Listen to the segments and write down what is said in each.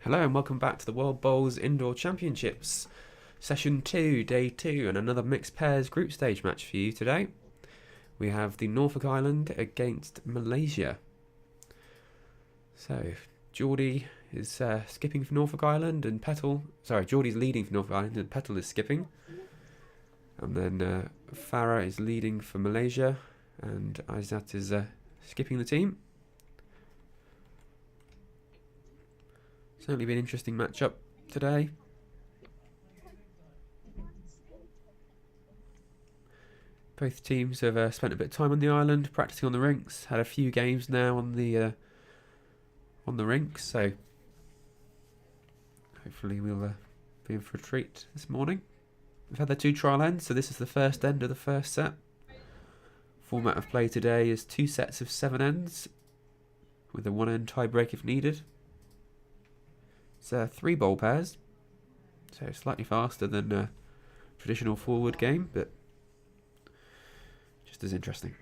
Hello and welcome back to the World Bowls Indoor Championships, Session 2, Day 2, and another mixed pairs group stage match for you today. We have the Norfolk Island against Malaysia. So, Geordie is skipping for Norfolk Island and Geordie's leading for Norfolk Island and Petal is skipping. And then Farah is leading for Malaysia and Aizat is skipping the team. Certainly been an interesting matchup today. Both teams have spent a bit of time on the island, practicing on the rinks. Had a few games now on the rinks, so hopefully we'll be in for a treat this morning. We've had the 2 trial ends, so this is the first end of the first set. Format of play today is 2 sets of 7 ends, with a 1 end tie break if needed. It's 3 bowl pairs, so slightly faster than a traditional forward game, but just as interesting.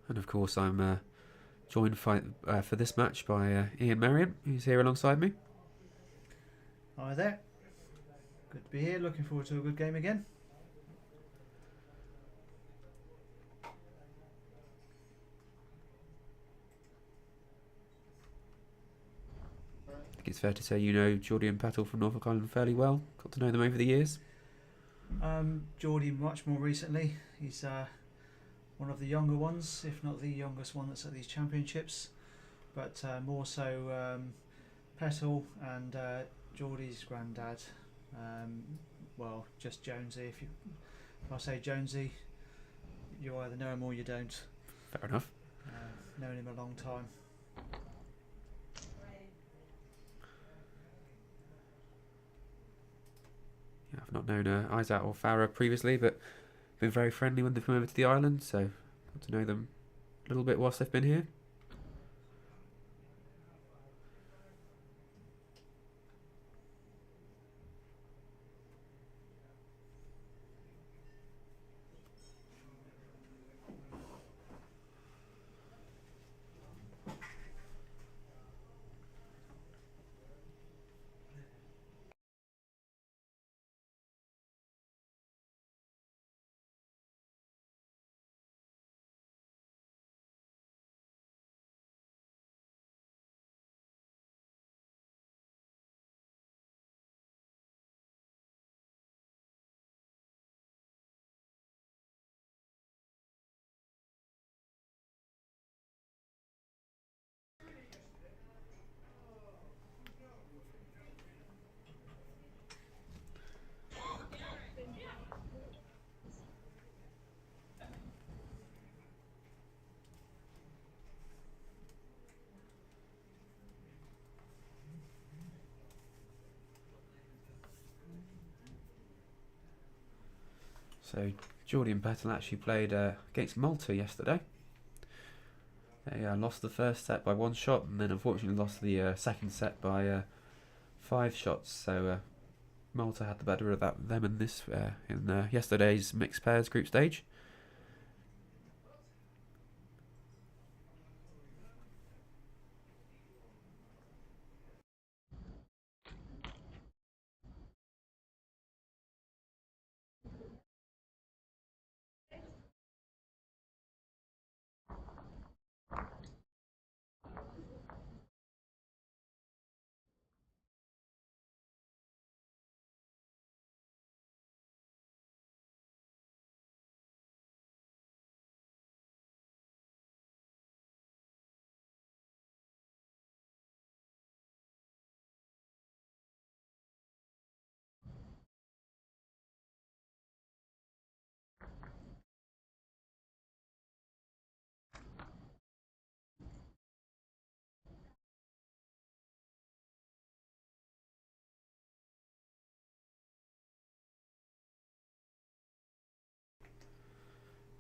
And of course I'm joined for this match by Ian Merriam, who's here alongside me. Hi there. Good to be here. Looking forward to a good game again. I think it's fair to say you know Geordie and Petal from Norfolk Island fairly well. Got to know them over the years. Geordie much more recently. He's one of the younger ones, if not the youngest one that's at these championships. But more so Petal and Geordie's granddad. Well, just Jonesy. If I say Jonesy, you either know him or you don't. Fair enough. Known him a long time. Yeah, I've not known Aizat or Farah previously, but been very friendly when they've come over to the island, so got to know them a little bit whilst they've been here. So Geordie and Petal actually played against Malta yesterday. They lost the first set by 1 shot, and then unfortunately lost the second set by 5 shots. So Malta had the better of them in this in yesterday's mixed pairs group stage.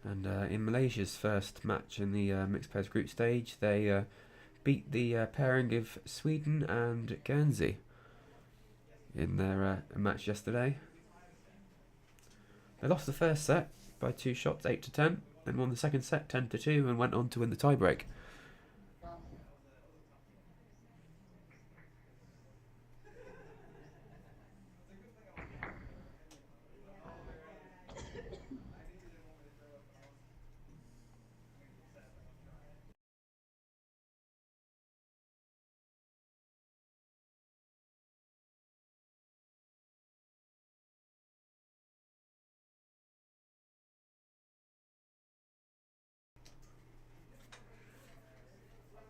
And in Malaysia's first match in the mixed pairs group stage, they beat the pairing of Sweden and Guernsey in their match yesterday. They lost the first set by 2 shots, 8-10, then won the second set 10-2, and went on to win the tiebreak.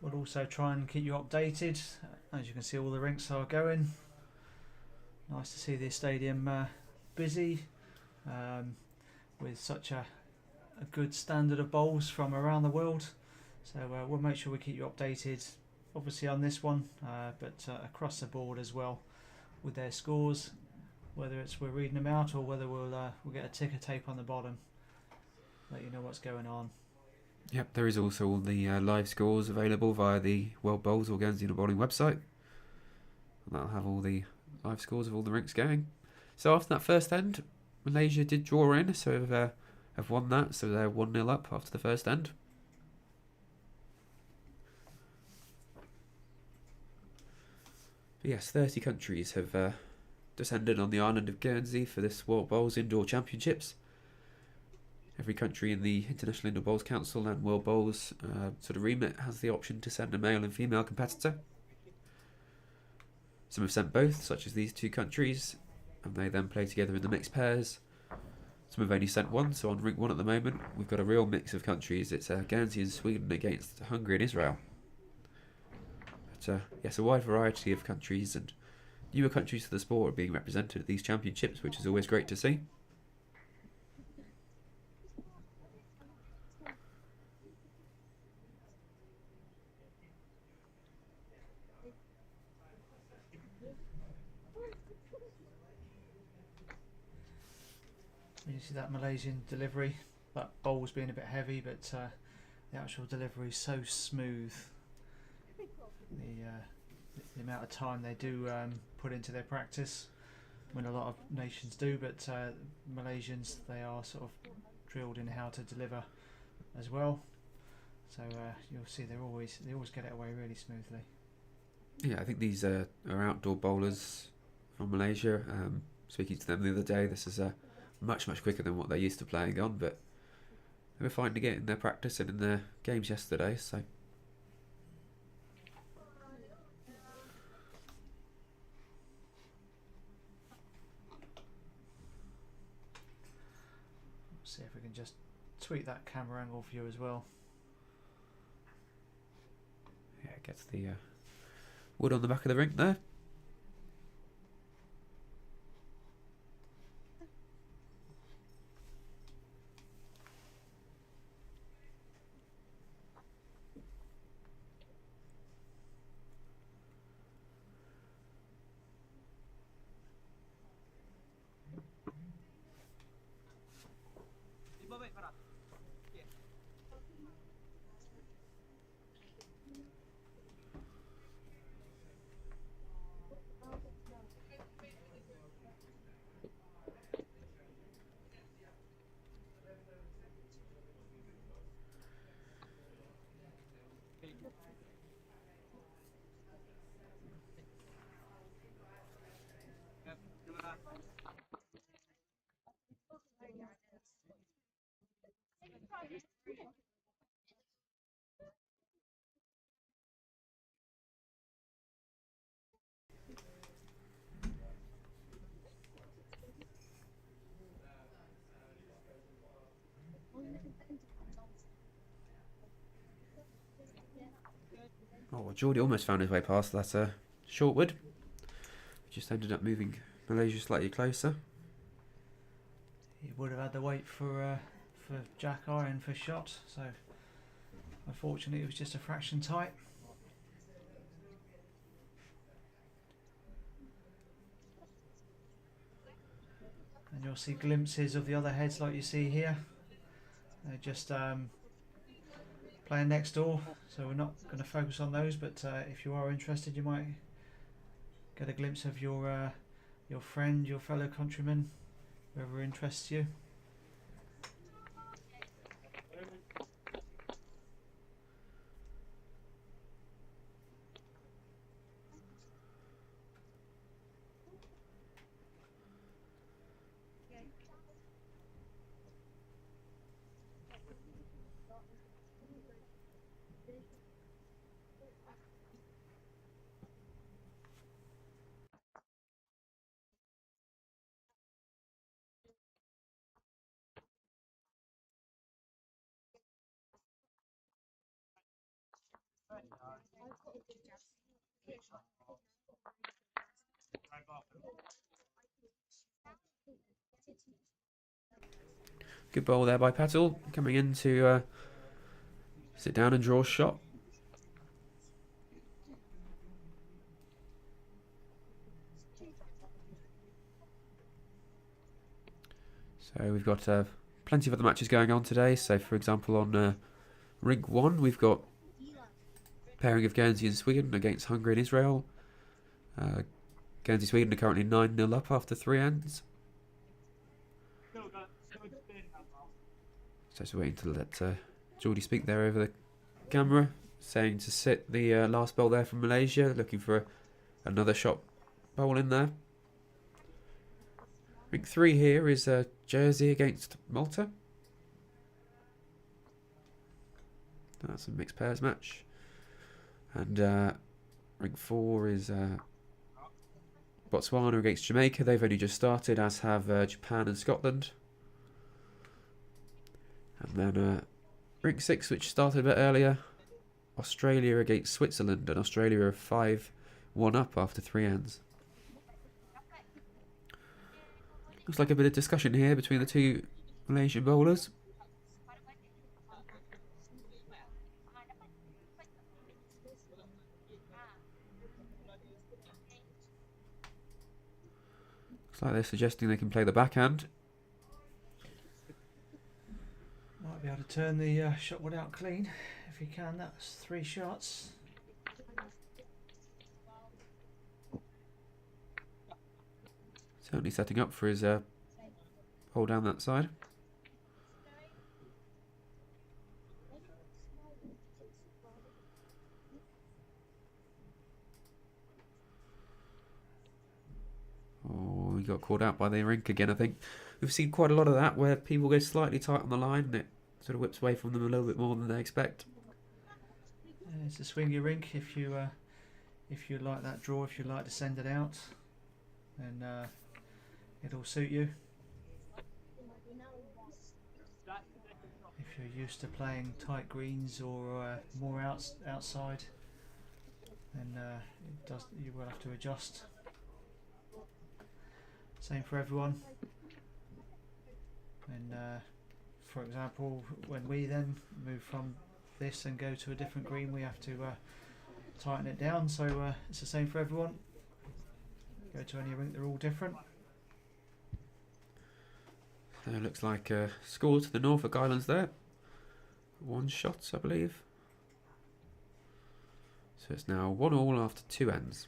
We'll also try and keep you updated. As you can see, all the rinks are going. Nice to see the stadium busy with such a good standard of bowls from around the world. So we'll make sure we keep you updated, obviously on this one, but across the board as well with their scores, whether it's we're reading them out or whether we'll get a ticker tape on the bottom, let you know what's going on. Yep, there is also all the live scores available via the World Bowls or Guernsey Bowling website. And that'll have all the live scores of all the rinks going. So after that first end, Malaysia did draw in, so have won that, so they're 1-0 up after the first end. But yes, 30 countries have descended on the island of Guernsey for this World Bowls Indoor Championships. Every country in the International Indoor Bowls Council and World Bowls sort of remit has the option to send a male and female competitor. Some have sent both, such as these 2 countries, and they then play together in the mixed pairs. Some have only sent one, so on rink 1 at the moment, we've got a real mix of countries. It's Guernsey and Sweden against Hungary and Israel. But yes, a wide variety of countries and newer countries to the sport are being represented at these championships, which is always great to see. You see that Malaysian delivery, that bowl's being a bit heavy, but the actual delivery is so smooth. The amount of time they do put into their practice, when a lot of nations do, but Malaysians, they are sort of drilled in how to deliver as well. So you'll see they always get it away really smoothly. Yeah, I think these are outdoor bowlers from Malaysia. Speaking to them the other day, this is much quicker than what they're used to playing on, but they were finding it in their practice and in their games yesterday, so... See if we can just tweak that camera angle for you as well. Yeah, it gets the wood on the back of the rink there. Oh, Geordie almost found his way past that short wood. Just ended up moving Malaysia slightly closer. He would have had to wait for Jack Iron for shot, so unfortunately it was just a fraction tight. And you'll see glimpses of the other heads like you see here. They're just playing next door, so we're not going to focus on those, but if you are interested you might get a glimpse of your friend, your fellow countryman, whoever interests you. Good ball there by Patel, coming in to sit down and draw a shot. So we've got plenty of other matches going on today. So for example on Rig 1 we've got pairing of Guernsey and Sweden against Hungary and Israel. Guernsey Sweden are currently 9-0 up after 3 ends. So just waiting to let Geordie speak there over the camera, saying to sit the last bowl there from Malaysia, looking for another shot bowl in there. Rig 3 here is Jersey against Malta. That's a mixed pairs match. And Rig 4 is Botswana against Jamaica. They've only just started, as have Japan and Scotland. And then Rig 6, which started a bit earlier, Australia against Switzerland. And Australia are 5-1 up after 3 ends. Looks like a bit of discussion here between the two Malaysian bowlers. Looks like they're suggesting they can play the backhand. Might be able to turn the shot one out clean if he can. That's 3 shots. Certainly setting up for his hole down that side. Oh, he got caught out by the rink again, I think. We've seen quite a lot of that where people go slightly tight on the line and it sort of whips away from them a little bit more than they expect. It's a swingy rink if you like that draw, if you like to send it out, then it'll suit you. If you're used to playing tight greens or more outside, then you will have to adjust. Same for everyone. And for example, when we then move from this and go to a different green, we have to tighten it down. So it's the same for everyone. Go to any rink, they're all different. So it looks like score to the Norfolk Islands there. 1 shot, I believe. So it's now 1-1 after 2 ends.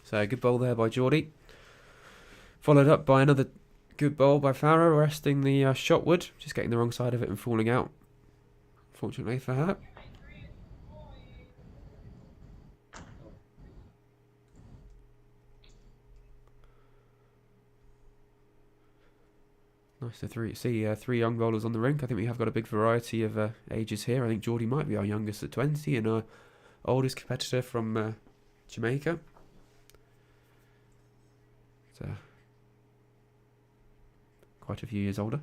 So good bowl there by Geordie. Followed up by another good bowl by Farah, resting the shotwood, just getting the wrong side of it and falling out. Fortunately for her. Nice to see three young bowlers on the rink. I think we have got a big variety of ages here. I think Geordie might be our youngest at 20 and our oldest competitor from Jamaica. So, quite a few years older.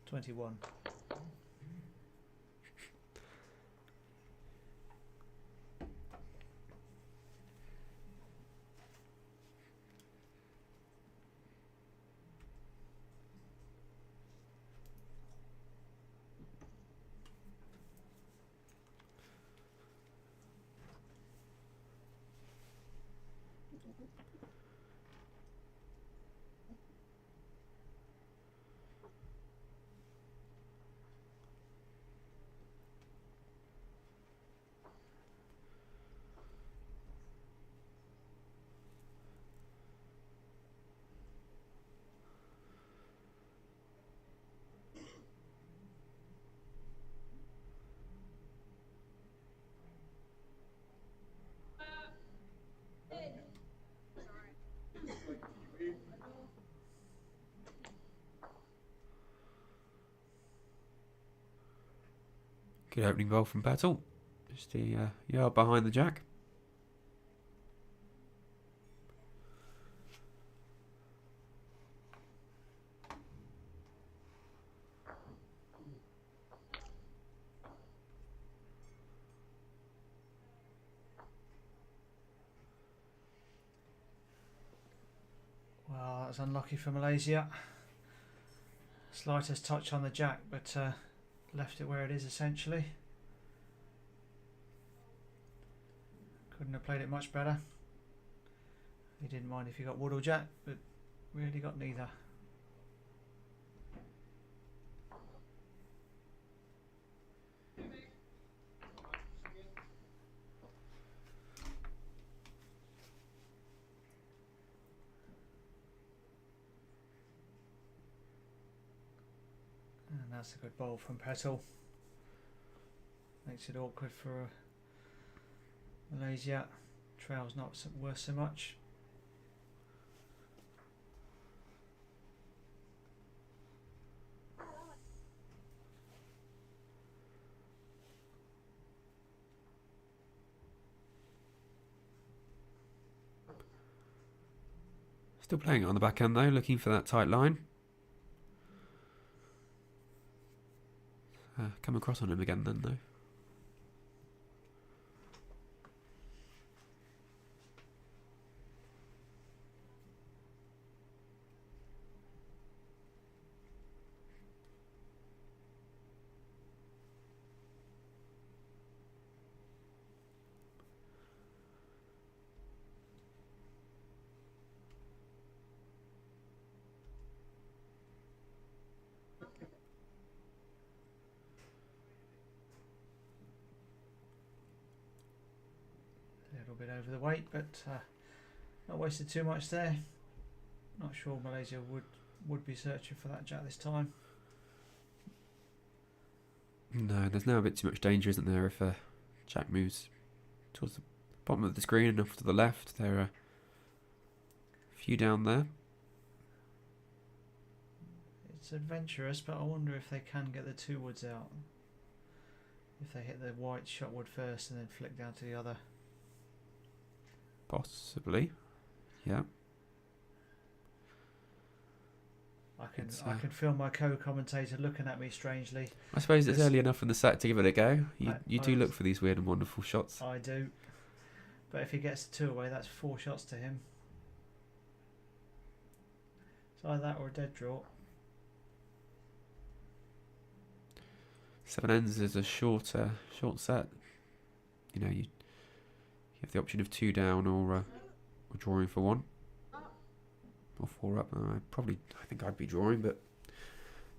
$21. Good opening bowl from Battle. Just a yard behind the jack. Well, that's unlucky for Malaysia. Slightest touch on the jack, but left it where it is essentially. Couldn't have played it much better. He didn't mind if he got wood or jack, but really got neither. And that's a good bowl from Petal. Makes it awkward for Malaysia. Trail's not worth so much. Still playing it on the back end though, looking for that tight line. Come across on him again then though. A little bit over the weight, but not wasted too much there. Not sure Malaysia would be searching for that jack this time. No, there's now a bit too much danger, isn't there, if jack moves towards the bottom of the screen and off to the left. There are a few down there. It's adventurous, but I wonder if they can get the two woods out. If they hit the white shot wood first and then flick down to the other. Possibly, yeah. I can feel my co-commentator looking at me strangely. I suppose it's early enough in the set to give it a go. You do I- look for these weird and wonderful shots. I do. But if he gets the two away, that's 4 shots to him. It's either that or a dead draw. 7 ends is a short set. You know, you have the option of 2 down or drawing for 1 or 4 up. I think I'd be drawing, but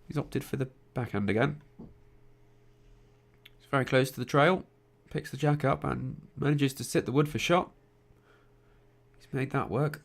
he's opted for the backhand again. He's Very close to the trail. Picks the jack up and manages to sit the wood for shot. He's made that work.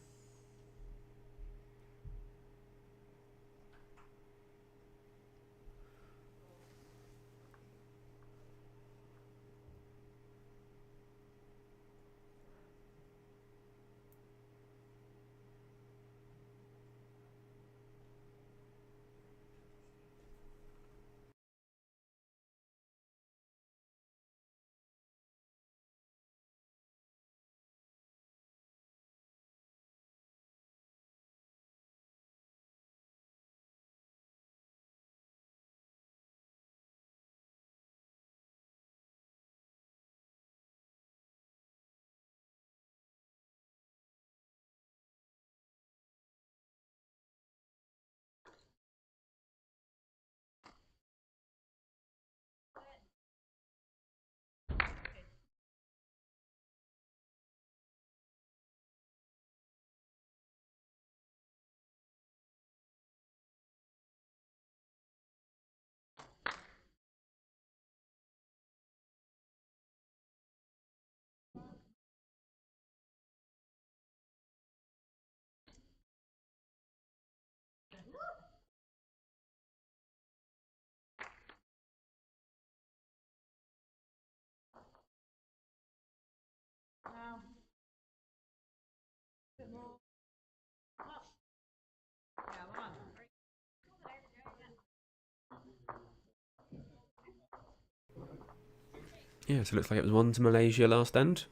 Yeah, so it looks like it was 1 to Malaysia last end.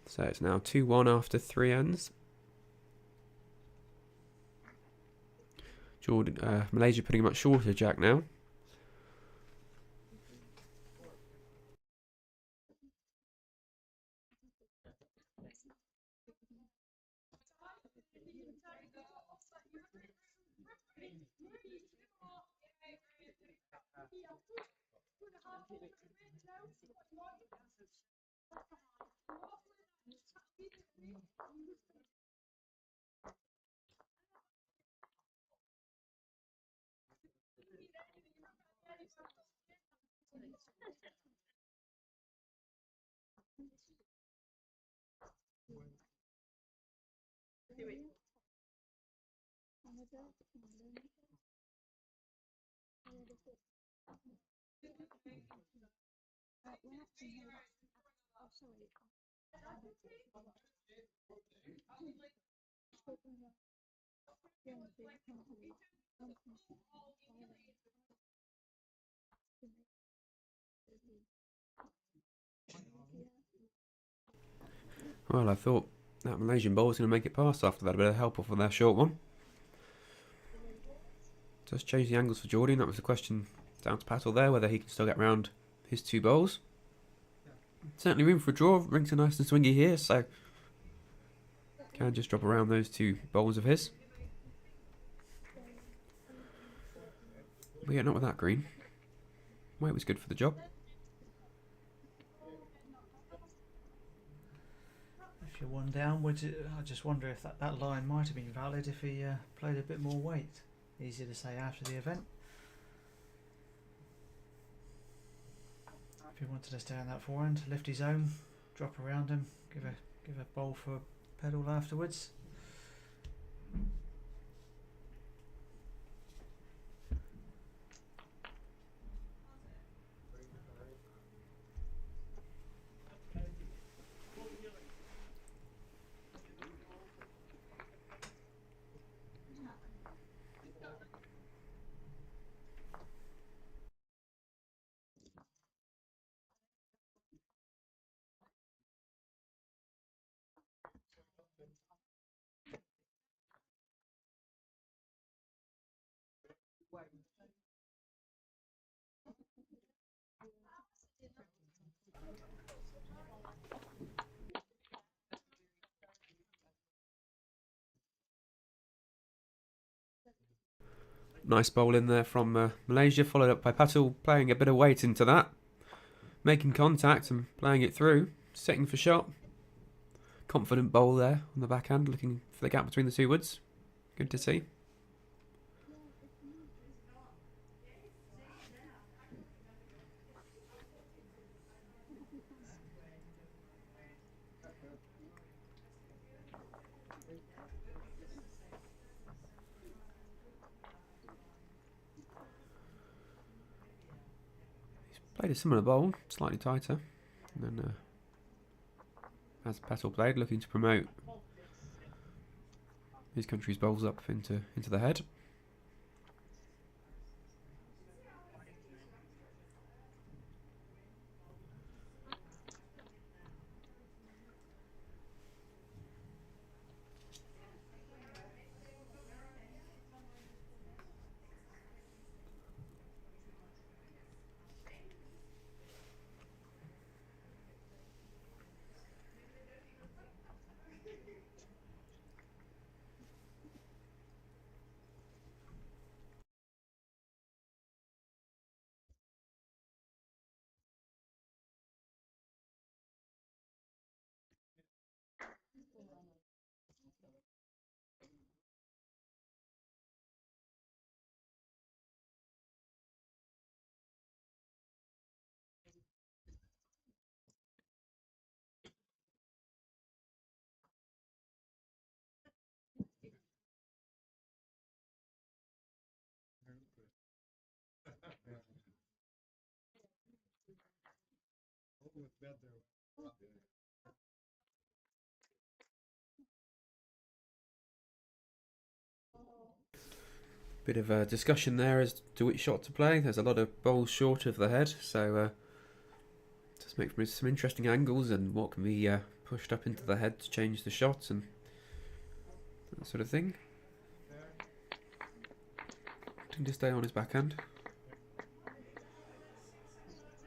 So it's now 2-1 after 3 ends. Malaysia putting a much shorter jack now. Well, I thought that Malaysian bowl was going to make it past after that. A bit of help off of their short one. Just change the angles for Geordie. That was the question down to Patel there, whether he can still get round his 2 bowls. Certainly room for a draw. Rings are nice and swingy here, so can just drop around those 2 bowls of his. But yeah, not with that green. Weight was good for the job. If you're 1 down, I just wonder if that line might have been valid if he played a bit more weight. Easy to say after the event. If he wanted to stay on that forehand, lift his own, drop around him, give a bowl for a pedal afterwards. Nice bowl in there from Malaysia, followed up by Patel playing a bit of weight into that. Making contact and playing it through. Setting for shot. Confident bowl there on the backhand, looking for the gap between the 2 woods. Good to see. Played a similar bowl, slightly tighter. And then as Petal played, looking to promote his country's bowls up into the head. Bit of a discussion there as to which shot to play. There's a lot of bowls short of the head, so just make for some interesting angles and what can be pushed up into the head to change the shot and that sort of thing. Looking to stay on his backhand.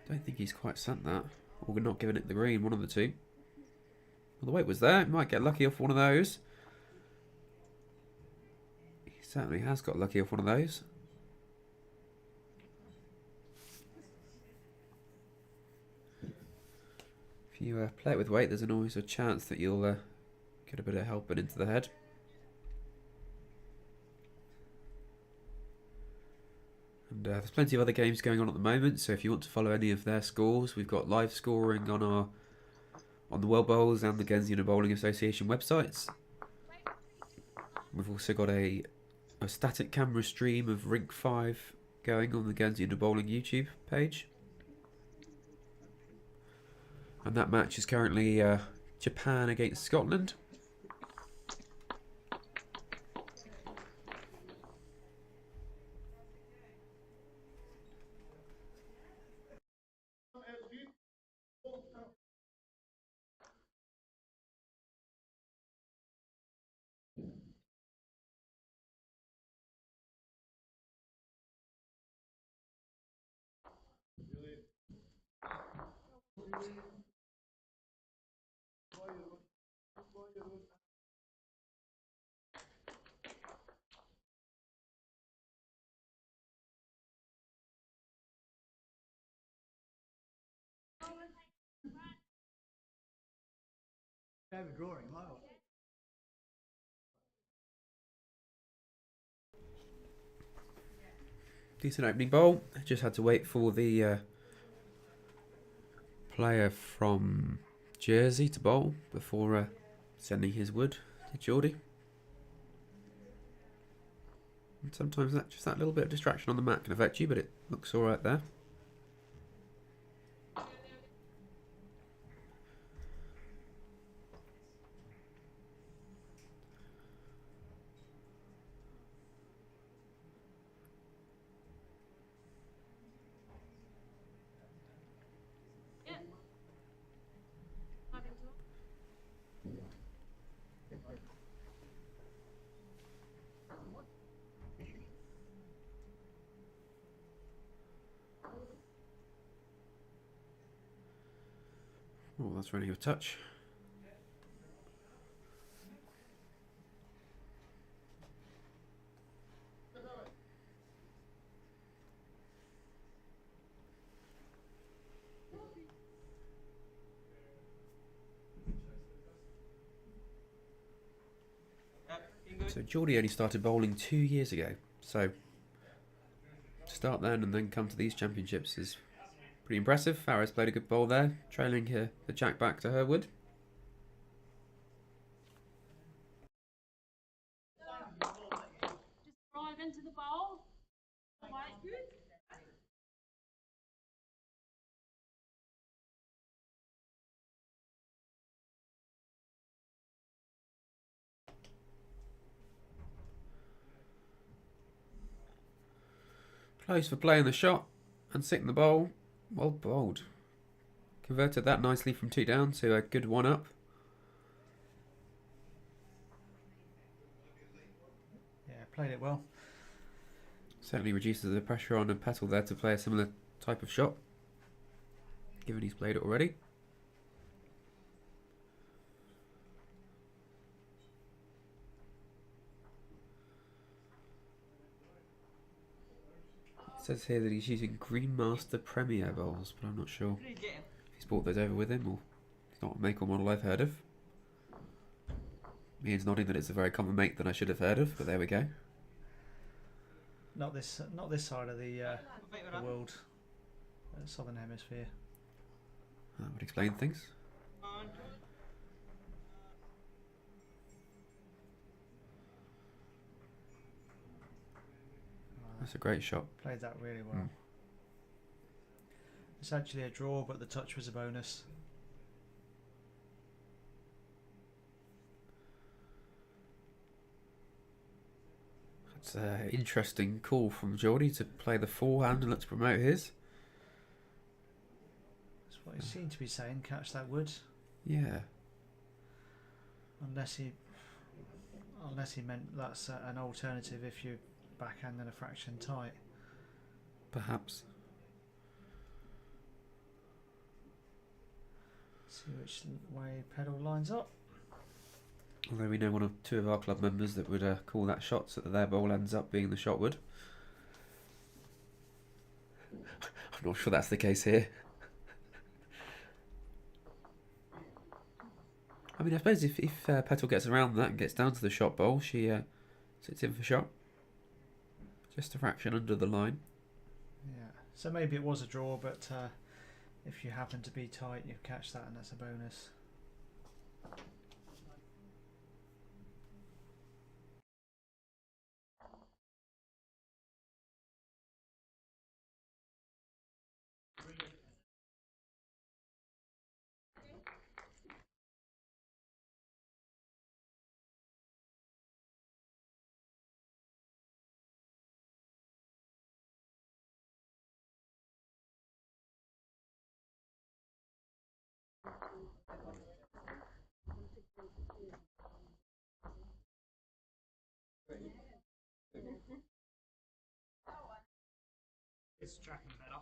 Don't think he's quite sent that, or we're not giving it the green, one of the two. Well, the weight was there. Might get lucky off one of those. He certainly has got lucky off one of those. If you play it with weight, there's always a chance that you'll get a bit of help into the head. And there's plenty of other games going on at the moment, so if you want to follow any of their scores, we've got live scoring on the World Bowls and the Guernsey Bowling Association websites. We've also got a static camera stream of Rink 5 going on the Guernsey Bowling YouTube page. And that match is currently Japan against Scotland. Decent opening bowl. Just had to wait for the player from Jersey to bowl before sending his wood to Geordie. And sometimes just that little bit of distraction on the mat can affect you, but it looks alright there. Oh, that's running a touch. So Geordie only started bowling 2 years ago. So to start then and then come to these championships is pretty impressive. Farrow's played a good bowl there, trailing the jack back to Herwood. Drive into the bowl. Quite good. Close for playing the shot and sitting the bowl. Well bowled. Converted that nicely from 2 down to a good 1 up. Yeah, played it well. Certainly reduces the pressure on a Petal there to play a similar type of shot, given he's played it already. It says here that he's using Greenmaster Premier bowls, but I'm not sure if he's brought those over with him or it's not a make or model I've heard of. Ian's nodding that it's a very common make that I should have heard of, but there we go. Not this side of the world, southern hemisphere. That would explain things. That's a great shot. Played that really well. It's actually a draw, but the touch was a bonus. It's an interesting call from Geordie to play the forehand and let's promote his. That's what he seemed to be saying, catch that wood. Yeah. Unless he meant that's an alternative if you backhand and a fraction tight. Perhaps. See which way Pedal lines up. Although we know 1 or 2 of our club members that would call that shot so that their ball ends up being the shot wood. I'm not sure that's the case here. I mean, I suppose if Petal gets around that and gets down to the shot bowl, she sits in for shot. Just a fraction under the line. Yeah, so maybe it was a draw, but if you happen to be tight, you catch that and that's a bonus. It's tracking better.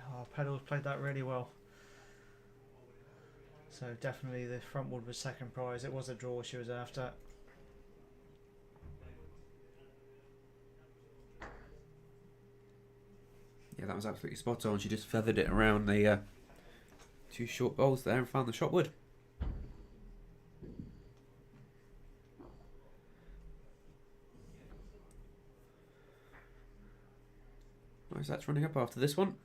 Oh, Pedal's played that really well. So definitely the front wood was second prize. It was a draw she was after. Yeah, that was absolutely spot on. She just feathered it around the 2 short bowls there and found the shot wood. Nice, that's running up after this one.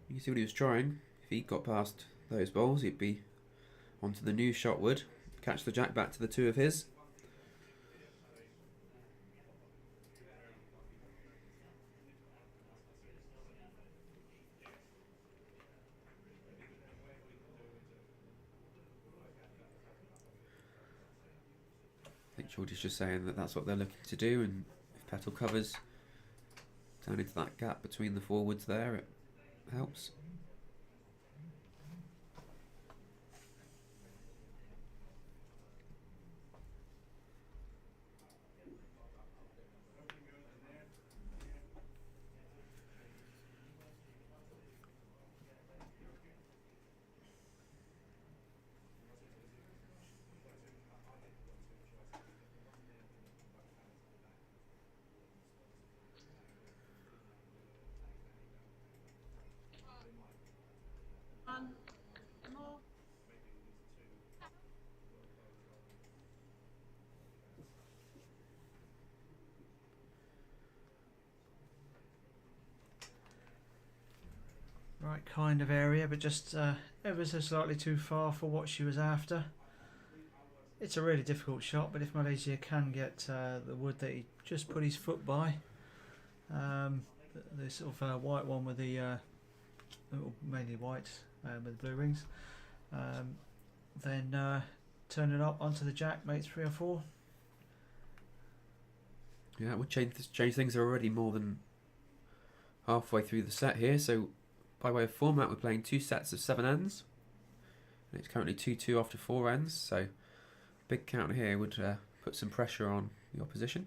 You can see what he was trying. If he got past those bowls, he'd be onto the new shot wood. Catch the jack back to the 2 of his. I think Geordie's just saying that that's what they're looking to do, and if Petal covers down into that gap between the forwards there, it helps. Right kind of area, but just ever so slightly too far for what she was after. It's a really difficult shot, but if Malaysia can get the wood that he just put his foot by, the sort of white one with the mainly white with blue rings. Then turn it up onto the jack, mate 3 or 4. Yeah, that would change things. Are already more than halfway through the set here. So, by way of format, we're playing 2 sets of 7 ends. And it's currently 2-2 after 4 ends. So, big count here would put some pressure on the opposition.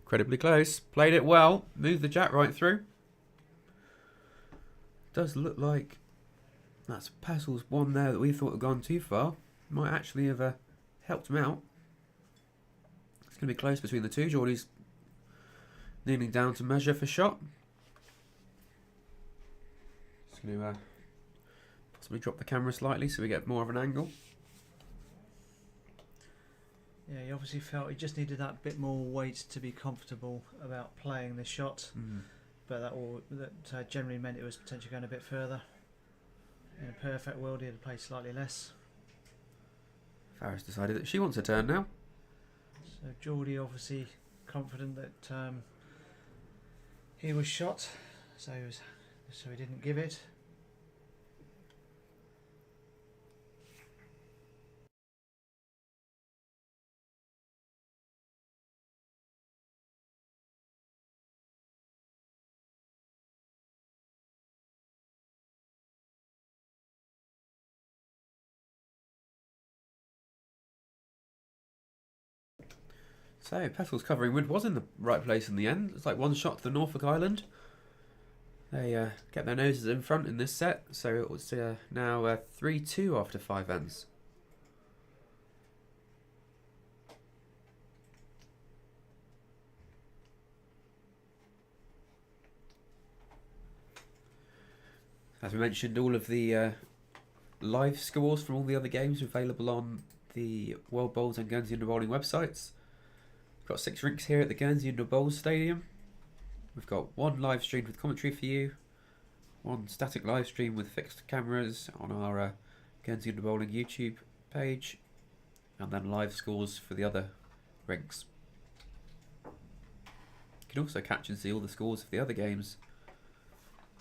Incredibly close. Played it well. Moved the jack right through. Does look like that's Pessel's one there that we thought had gone too far. Might actually have helped him out. It's going to be close between the two. Geordie's kneeling down to measure for shot. Just going to possibly drop the camera slightly so we get more of an angle. Yeah, he obviously felt he just needed that bit more weight to be comfortable about playing the shot, but that generally meant it was potentially going a bit further. In a perfect world, he'd have played slightly less. Farah's decided that she wants a turn now. So Geordie obviously confident that he was shot, so he didn't give it. So, Pessel's covering wood was in the right place in the end. It's like one shot to the Norfolk Island. They get their noses in front in this set, so it was now 3-2 after 5 ends. As we mentioned, all of the live scores from all the other games are available on the World Bowls and Guernsey Indoor Bowling websites. We've got 6 rinks here at the Guernsey Indoor Bowls Stadium. We've got 1 live stream with commentary for you, 1 static live stream with fixed cameras on our Guernsey Indoor Bowling YouTube page, and then live scores for the other rinks. You can also catch and see all the scores of the other games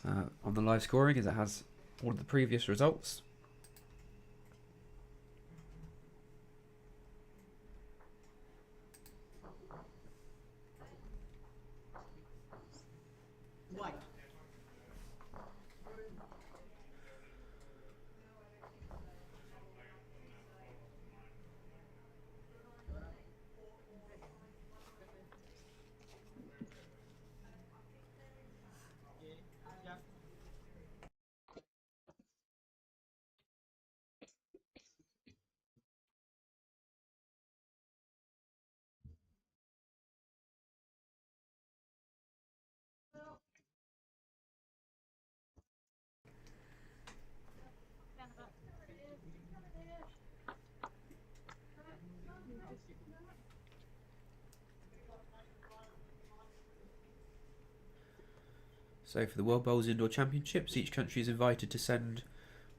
on the live scoring, as it has all of the previous results. So for the World Bowls Indoor Championships, each country is invited to send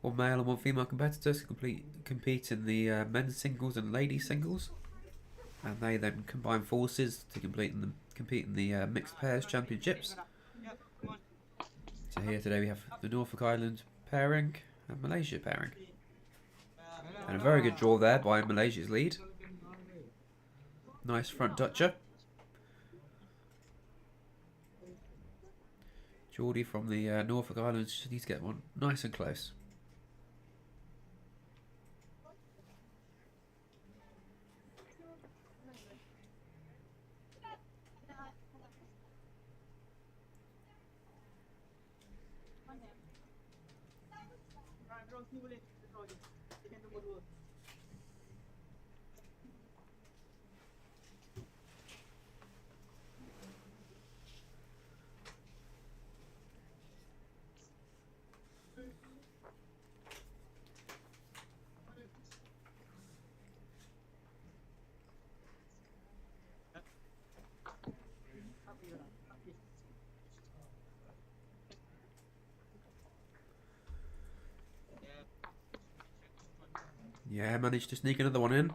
1 male and 1 female competitors to compete in the men's singles and ladies singles, and they then combine forces to compete in the mixed pairs championships. So here today we have the Norfolk Island pairing and Malaysia pairing, and a very good draw there by Malaysia's lead. Nice front Dutcher. Geordie from the Norfolk Islands just needs to get one nice and close. Yeah, managed to sneak another one in.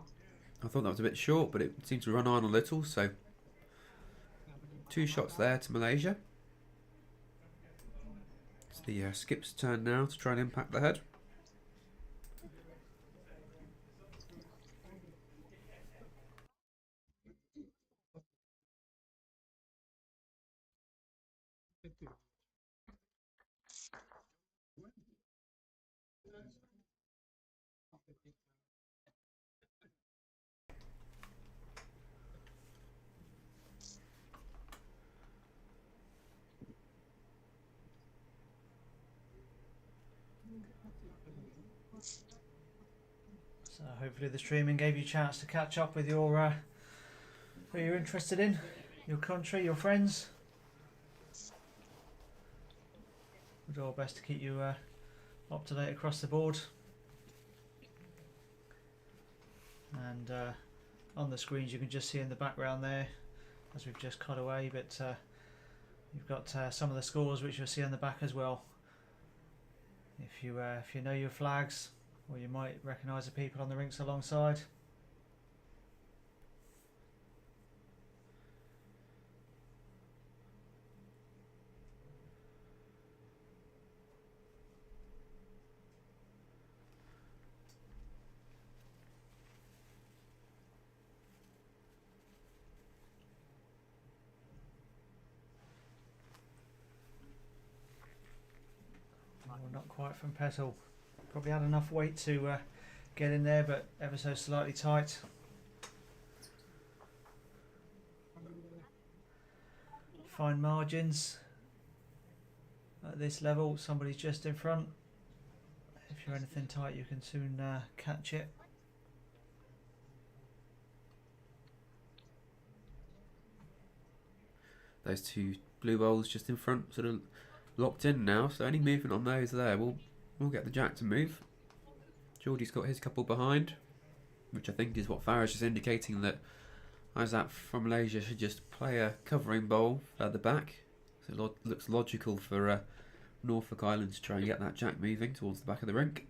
I thought that was a bit short, but it seemed to run on a little, so 2 shots there to Malaysia. It's the skip's turn now to try and impact the head. So hopefully the streaming gave you a chance to catch up with your who you're interested in, your country, your friends. We'll do our best to keep you up to date across the board. And on the screens you can just see in the background there, as we've just cut away, but you've got some of the scores which you'll see on the back as well. If you know your flags, or you might recognise the people on the rinks alongside. Well, not quite from Petal. Probably had enough weight to get in there, but ever so slightly tight. Fine margins at this level. Somebody's just in front. If you're anything tight, you can soon catch it. Those 2 blue bowls just in front, sort of locked in now. So any movement on those there, we'll get the jack to move. Geordie's got his couple behind, which I think is what Farage is indicating, that Isaac from Malaysia should just play a covering bowl at the back. So it looks logical for Norfolk Island to try and get that jack moving towards the back of the rink.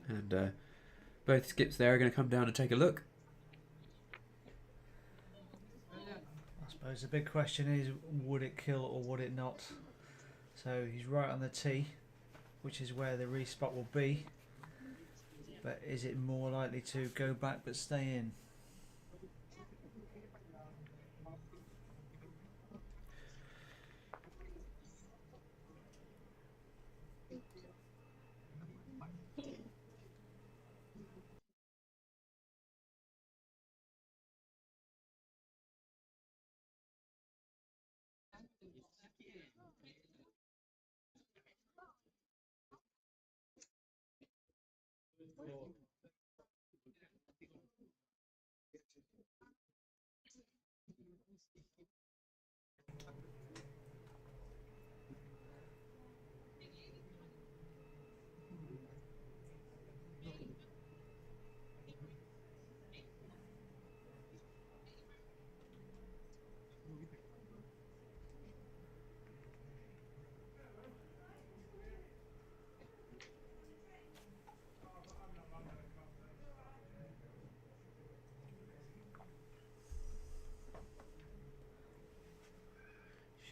And both skips there are going to come down and take a look. I suppose the big question is, would it kill or would it not? So he's right on the tee, which is where the respot will be. But is it more likely to go back but stay in?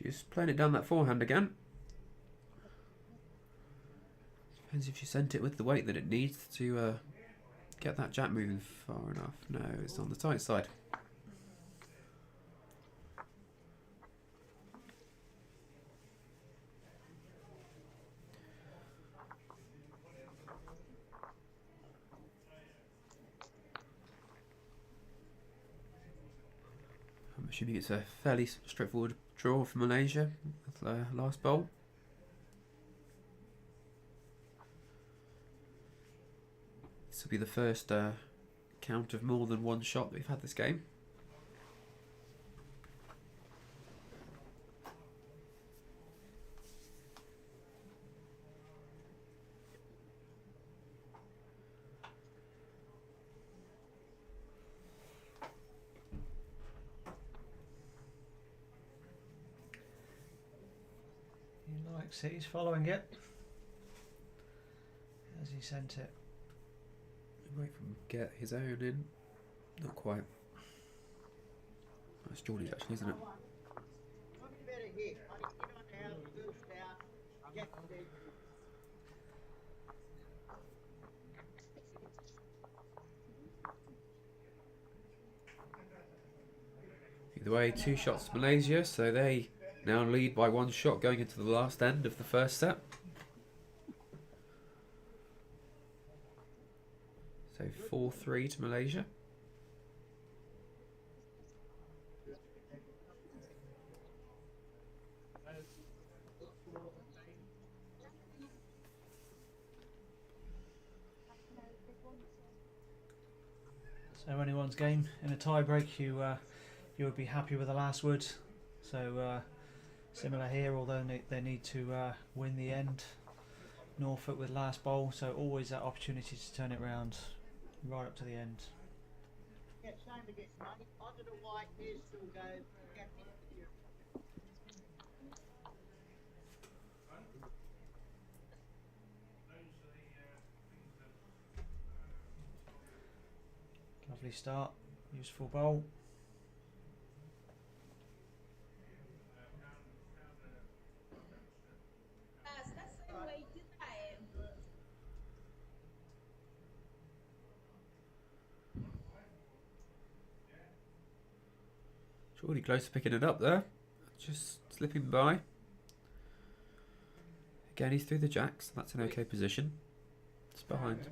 She's playing it down that forehand again. Depends if she sent it with the weight that it needs to get that jack moving far enough. No, it's on the tight side. I'm assuming it's a fairly straightforward draw for Malaysia with the last bowl. This will be the first count of more than one shot that we've had this game. He likes it, he's following it as he sent it. Wait for him to get his own in. Not quite. That's Geordie's actually, isn't it? Either way, 2 shots to Malaysia, so they now lead by 1 shot going into the last end of the first set. So 4-3 to Malaysia. So anyone's game in a tie break, you would be happy with the last word. So similar here, although they need to win the end. Norfolk with last bowl, so always that opportunity to turn it round right up to the end. Lovely start, useful bowl. Geordie close to picking it up there. Just slipping by. Again, he's through the jacks. That's an okay position. It's behind.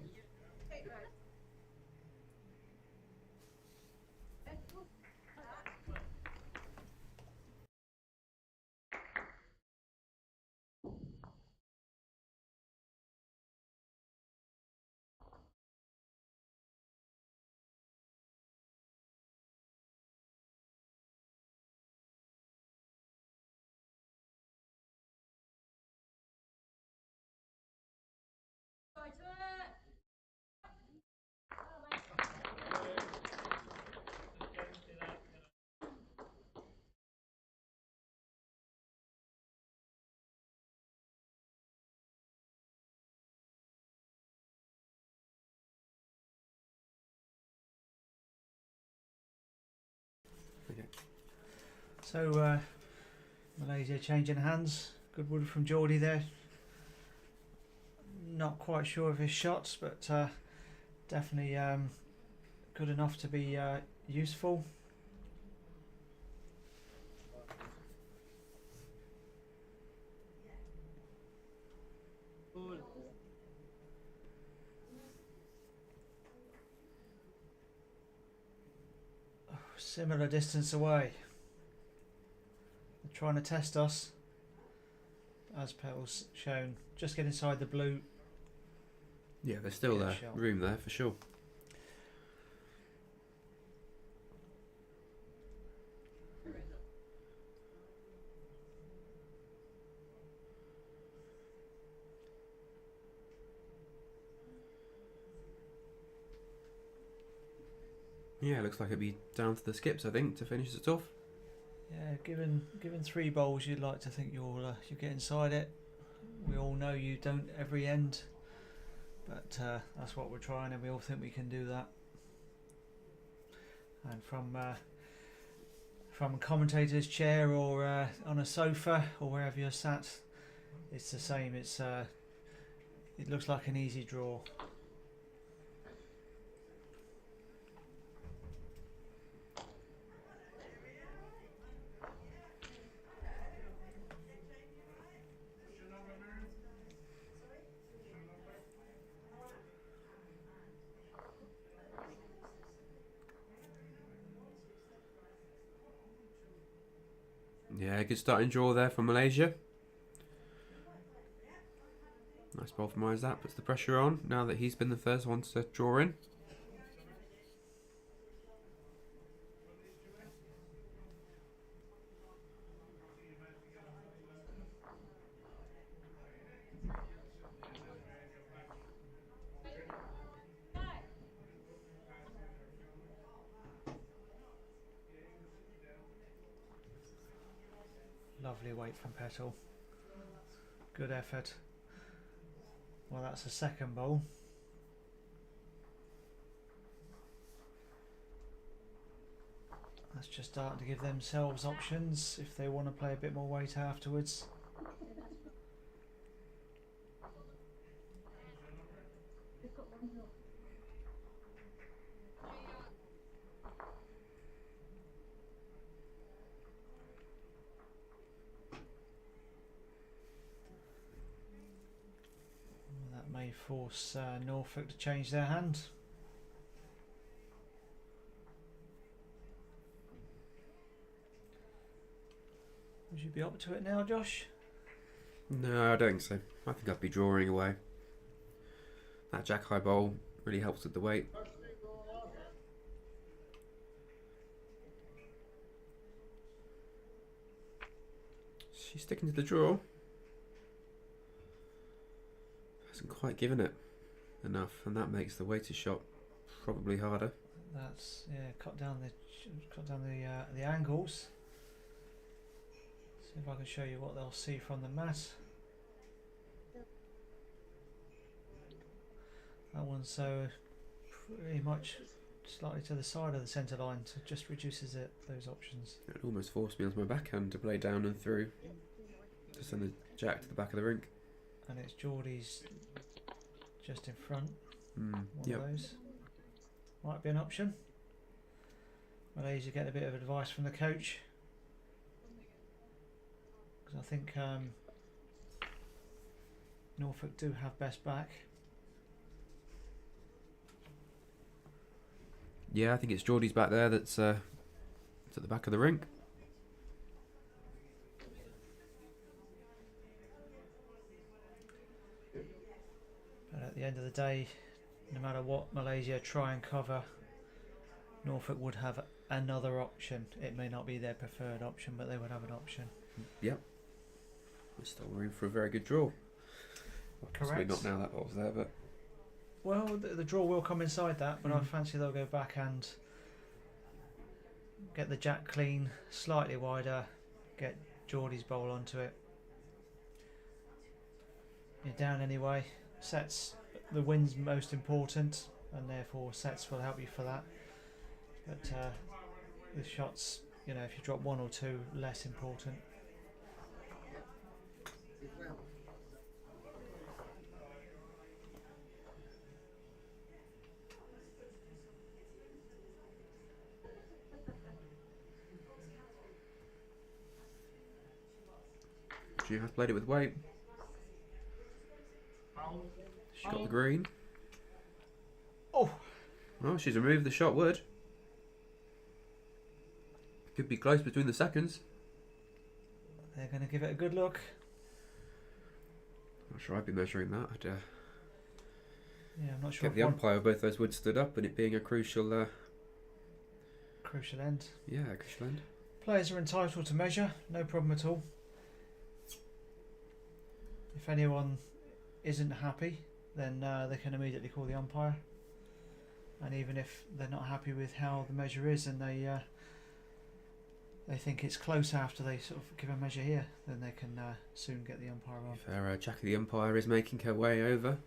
Okay. So Malaysia changing hands. Good wood from Geordie there. Not quite sure of his shots, but definitely good enough to be useful. Similar distance away. They're trying to test us. As Petal's shown, just get inside the blue. Yeah, there's still room there for sure. Yeah, looks like it'd be down to the skips, I think, to finish it off. Yeah, given 3 bowls, you'd like to think you'll get inside it. We all know you don't every end, but that's what we're trying, and we all think we can do that. And from a commentator's chair or on a sofa or wherever you're sat, it's the same. It looks like an easy draw. Yeah, good starting draw there from Malaysia. Nice ball from Isaac, puts the pressure on now that he's been the first one to draw in. Lovely weight from Petal. Good effort. Well, that's the second bowl. That's just starting to give themselves options if they want to play a bit more weight afterwards. That may force Norfolk to change their hand. Would you be up to it now, Josh? No, I don't think so. I think I'd be drawing away. That jack high bowl really helps with the weight. She's sticking to the draw. Hasn't quite given it enough, and that makes the weighted shot probably harder. That's cut down the angles. See if I can show you what they'll see from the mat. That one's so pretty much slightly to the side of the centre line, so it just reduces those options. It almost forced me onto my backhand to play down and through to send the jack to the back of the rink. And it's Geordie's just in front. One Yep. of those might be an option. Malaysia get a bit of advice from the coach, because I think Norfolk do have best back. Yeah, I think it's Geordie's back there that's at the back of the rink. But at the end of the day, no matter what Malaysia try and cover, Norfolk would have another option. It may not be their preferred option, but they would have an option. Yep. We're still in for a very good draw. Well, possibly Correct. not now that ball's there, but Well, the draw will come inside that, but I fancy they'll go back and get the jack clean, slightly wider, get Geordie's bowl onto it. You're down anyway. Sets, the win's most important, and therefore sets will help you for that. But the shots, if you drop one or two, less important. she has played it with weight. She got the green. Oh! Oh, she's removed the shot wood. Could be close between the seconds. They're going to give it a good look. Not sure I'd be measuring that. I'd Yeah, I'm not sure. get the umpire of both those woods stood up, and it being a crucial, Crucial end. crucial end. Players are entitled to measure, no problem at all. If anyone isn't happy, then they can immediately call the umpire. And even if they're not happy with how the measure is, and they think it's close after they sort of give a measure here, then they can soon get the umpire on. If our Jackie the umpire is making her way over.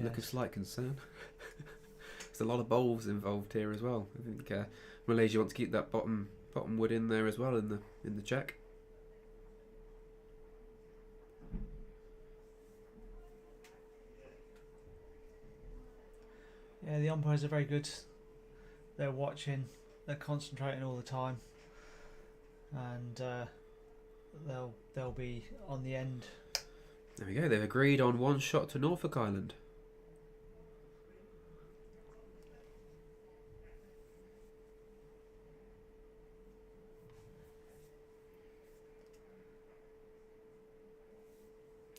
Look of Yes. slight concern. There's a lot of bowls involved here as well. I think Malaysia wants to keep that bottom wood in there as well in the check. Yeah, the umpires are very good. They're watching, they're concentrating all the time, and they'll be on the end. There we go. They've agreed on one shot to Norfolk Island.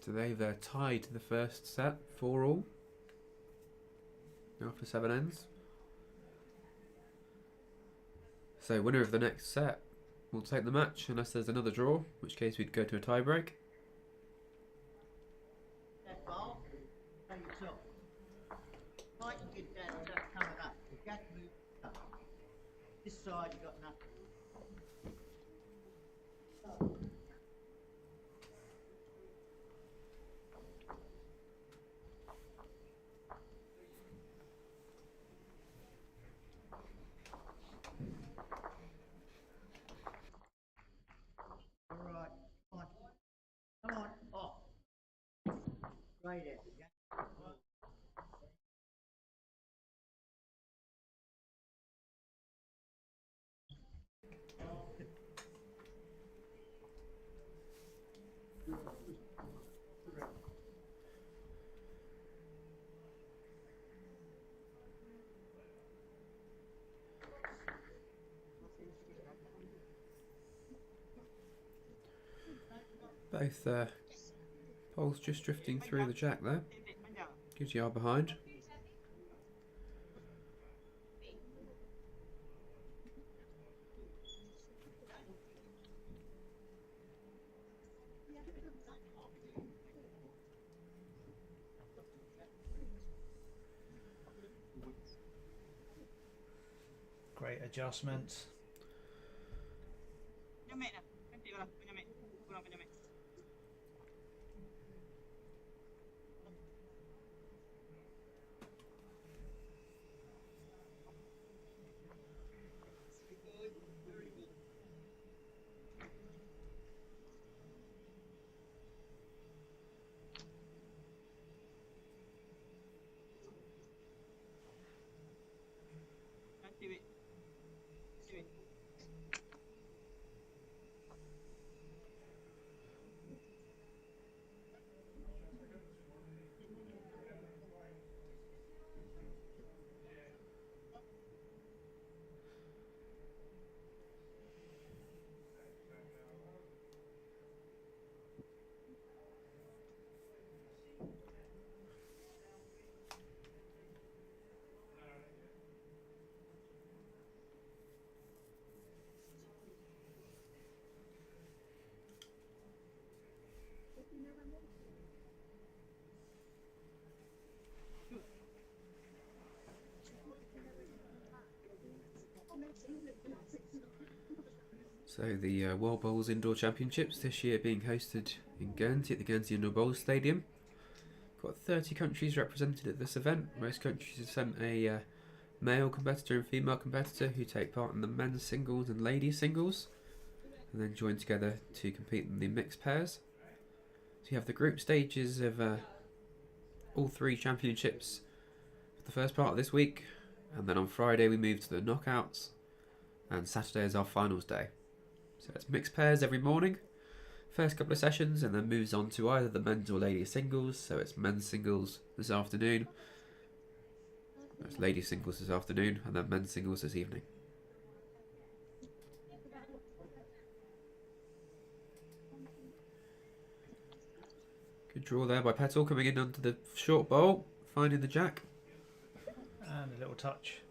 So they've tied the first set 4-all after 7 ends. So winner of the next set will take the match unless there's another draw, in which case we'd go to a tie break. That ball, and so try to get that coming up. You got to move up. This side you got nothing. All right, come on. Come on, off. Right there. Yeah. Both poles just drifting through the jack there. Good yard behind. Great adjustment. So the World Bowls Indoor Championships this year being hosted in Guernsey at the Guernsey Indoor Bowls Stadium. Got 30 countries represented at this event. Most countries have sent a male competitor and female competitor who take part in the men's singles and ladies singles, and then join together to compete in the mixed pairs. So you have the group stages of all three championships for the first part of this week, and then on Friday we move to the knockouts, and Saturday is our finals day. So it's mixed pairs every morning, first couple of sessions, and then moves on to either the men's or ladies singles. So it's men's singles this afternoon, it's ladies singles this afternoon, and then men's singles this evening. Good draw there by Petal, coming in onto the short bowl, finding the jack. And a little touch.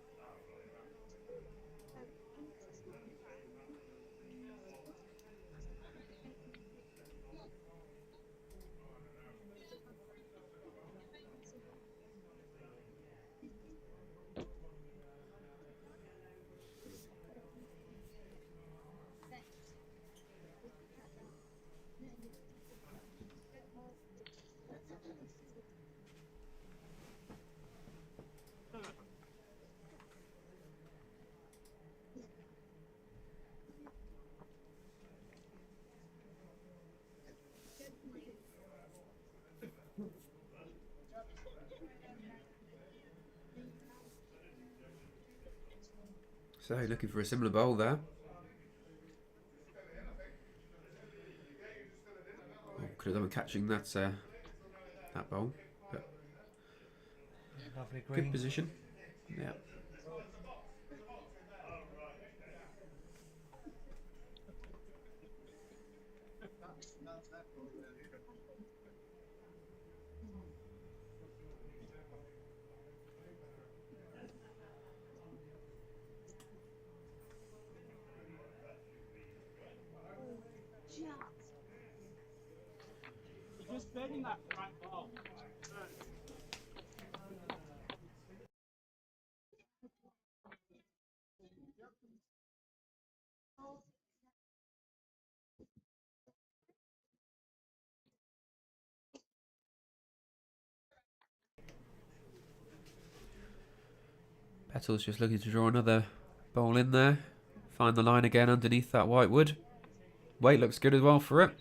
So looking for a similar bowl there. Oh, could have done with catching that bowl, but Lovely green. good position. Yeah. Just betting that right ball. Petal's just looking to draw another bowl in there. Find the line again underneath that whitewood. Weight looks good as well for it.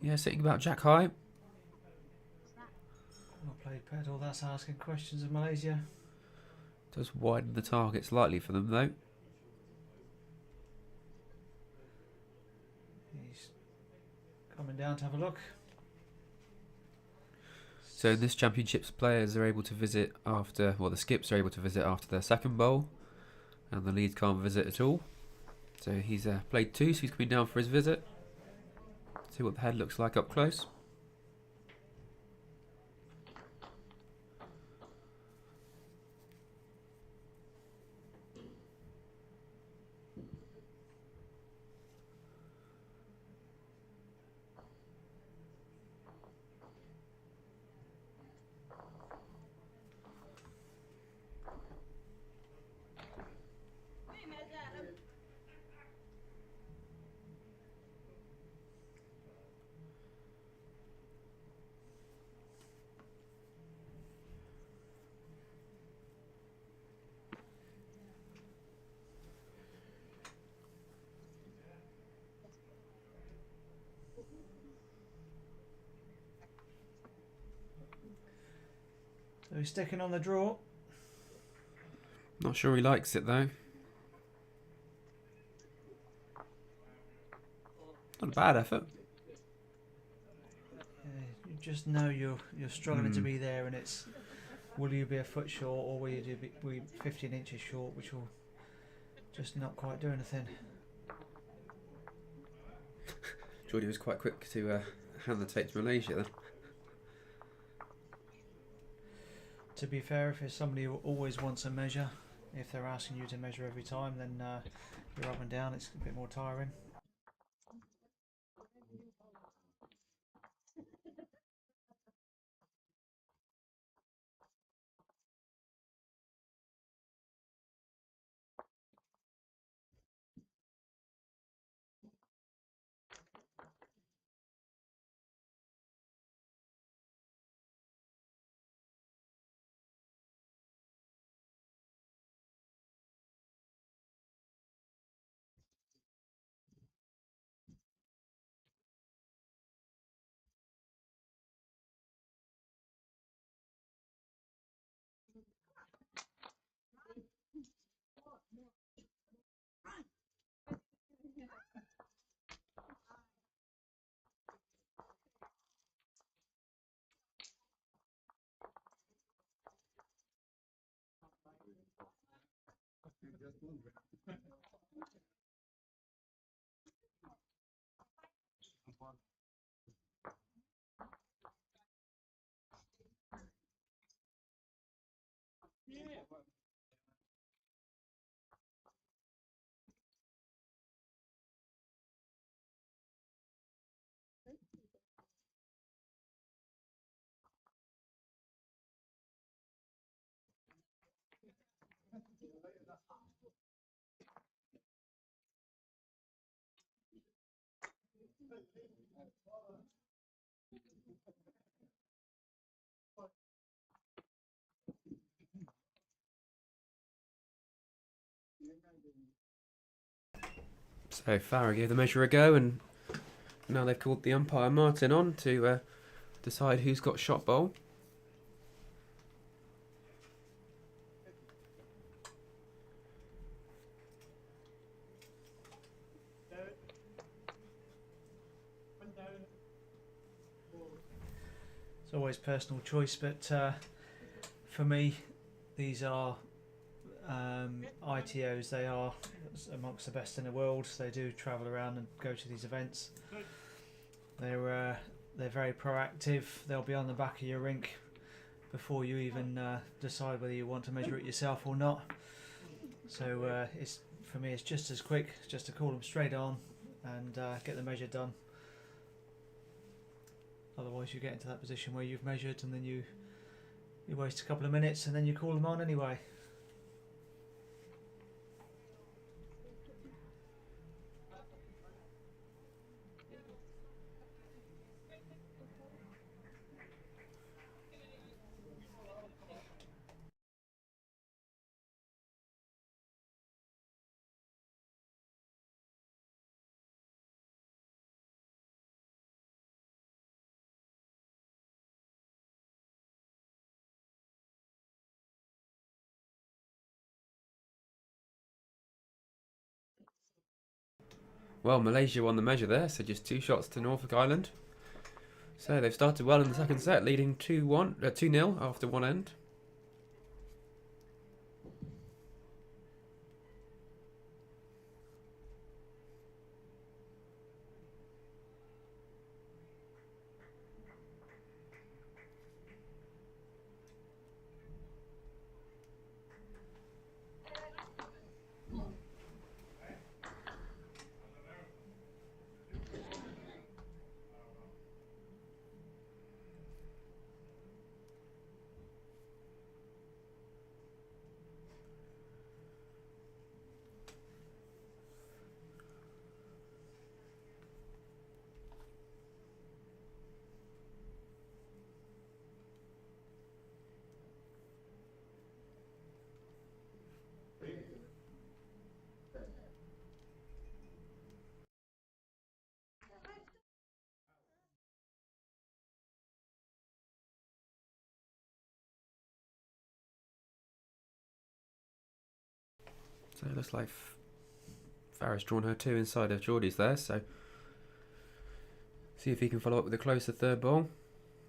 Yeah, sitting about jack high. Well played, Petal. That's asking questions of Malaysia. Does widen the target slightly for them though. He's coming down to have a look. So in this championships, players are able to visit after, well, the skips are able to visit after their second bowl, and the lead can't visit at all. So he's played 2, so he's coming down for his visit. See what the head looks like up close. So he's sticking on the draw. Not sure he likes it though. Not a bad effort. You just know you're struggling to be there, and it's will you be a foot short or will you be 15 inches short, which will just not quite do anything. Geordie was quite quick to hand the tape to Malaysia then. To be fair, if it's somebody who always wants a measure, if they're asking you to measure every time, then you're up and down. It's a bit more tiring. So Farah gave the measure a go, and now they've called the umpire Martin on to decide who's got shot bowl. It's always personal choice, but for me, these are ITOs. They are amongst the best in the world. They do travel around and go to these events. They're very proactive. They'll be on the back of your rink before you even decide whether you want to measure it yourself or not. So it's for me, it's just as quick, just to call them straight on and get the measure done. Otherwise, you get into that position where you've measured and then you waste a couple of minutes and then you call them on anyway. Well, Malaysia won the measure there, so just 2 shots to Norfolk Island. So they've started well in the second set, leading 2-0 after one end. So it looks like Farah's drawn her 2 inside of Geordie's there, so see if he can follow up with a closer third ball.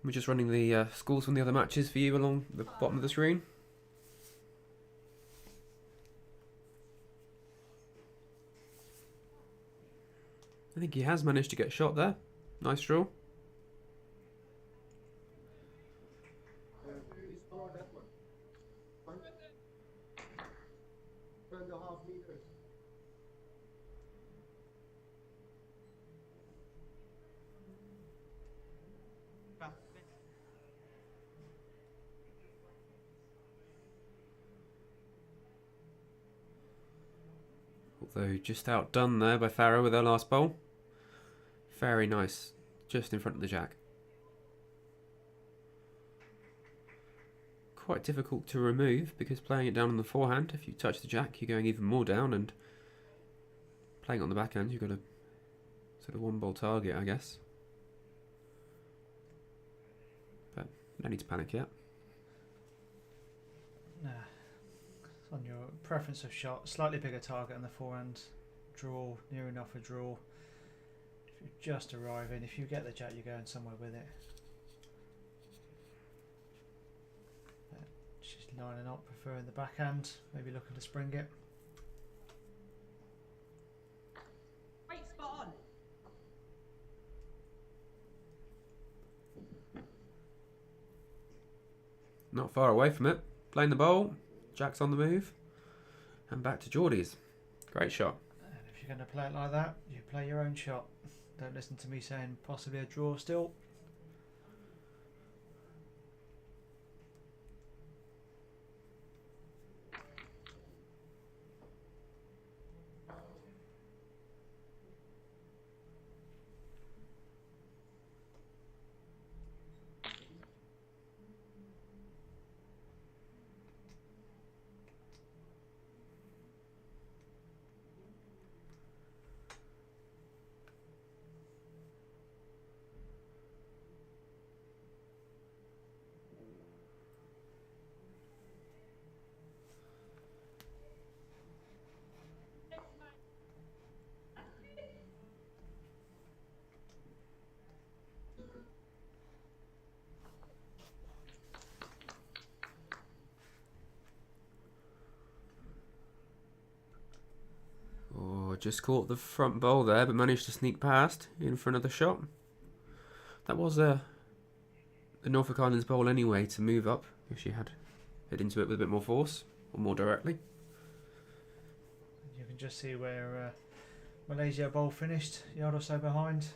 We're just running the scores from the other matches for you along the bottom of the screen. I think he has managed to get a shot there. Nice draw. Although just outdone there by Farah with her last bowl. Very nice. Just in front of the jack. Quite difficult to remove because playing it down on the forehand, if you touch the jack, you're going even more down, and playing it on the backhand, you've got a sort of 1-ball target, I guess. But no need to panic yet. Nah. It's on your preference of shot. Slightly bigger target on the forehand. Draw, near enough a draw. If you just arrive in, if you get the jack, you're going somewhere with it. But she's lining up, preferring the backhand. Maybe looking to spring it. Wait, spot on. Not far away from it. Playing the bowl. Jack's on the move. And back to Geordie's. Great shot. And if you're going to play it like that, you play your own shot. Don't listen to me saying possibly a draw still. Just caught the front bowl there, but managed to sneak past in for another shot. That was the Norfolk Islands bowl anyway, to move up if she had hit into it with a bit more force or more directly. You can just see where Malaysia bowl finished, yard or so behind.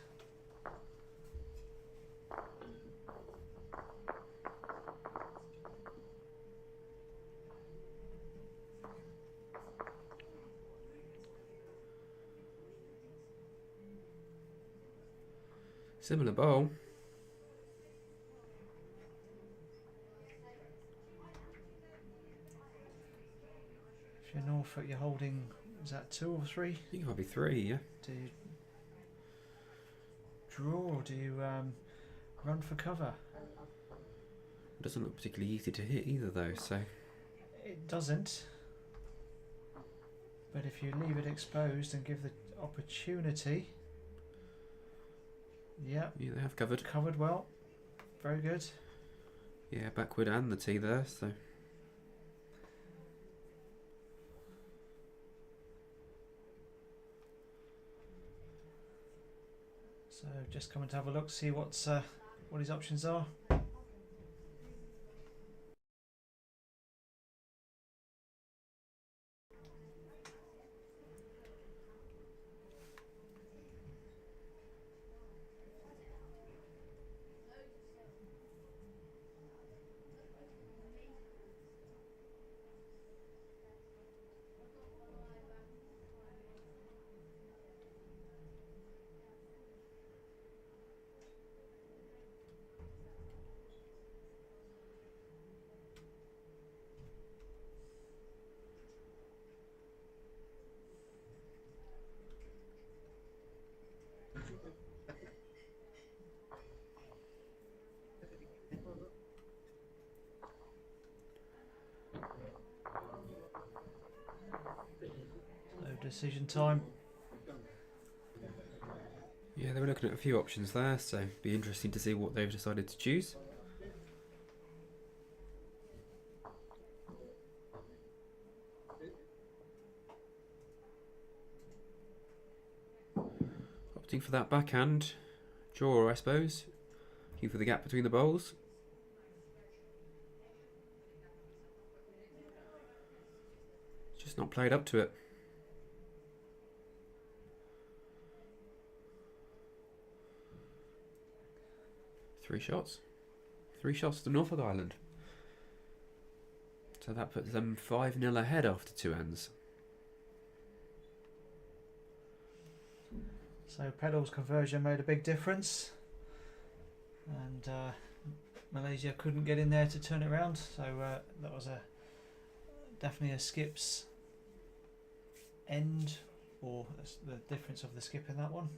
Similar bowl. If you're Norfolk, you're holding, is that 2 or 3? I think it might be 3, yeah. Do you draw or do you run for cover? It doesn't look particularly easy to hit either though, so... It doesn't. But if you leave it exposed and give the opportunity, yeah, Yeah, they have covered. covered well, very good. Yeah, backward and the tee there, so. So just coming to have a look, see what his options are. So decision time. Yeah, they were looking at a few options there, so be interesting to see what they've decided to choose. Opting for that backhand draw, I suppose. Looking for the gap between the bowls. Just not played up to it. Three shots to Norfolk Island. So that puts them 5-0 ahead after 2 ends. So pedals conversion made a big difference, and Malaysia couldn't get in there to turn it around. So that was definitely a skip's end, or the difference of the skip in that one.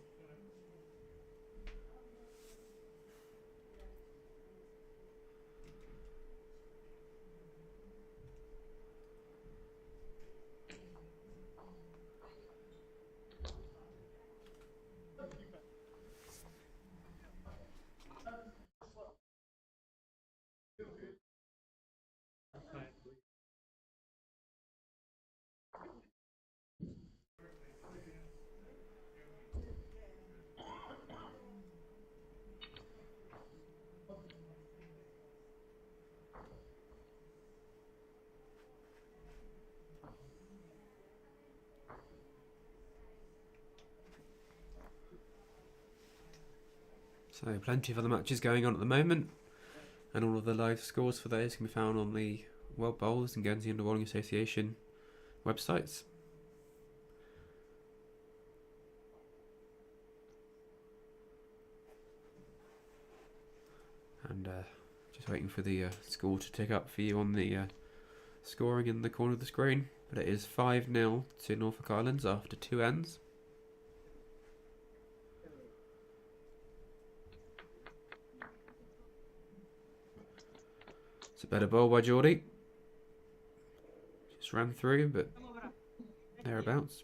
So plenty of other matches going on at the moment, and all of the live scores for those can be found on the World Bowls and Guernsey Under Bowling Association websites. And just waiting for the score to tick up for you on the scoring in the corner of the screen. But it is 5-0 to Norfolk Islands after 2 ends. It's a better bowl by Geordie. Just ran through, but thereabouts.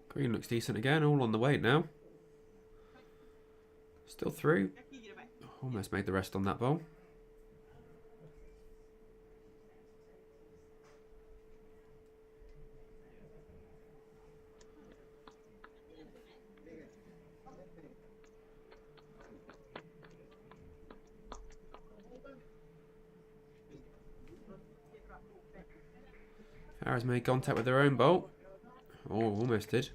Green looks decent again, all on the weight now. Still through. Almost made the rest on that bowl. Farah's made contact with their own bowl. Oh, almost did.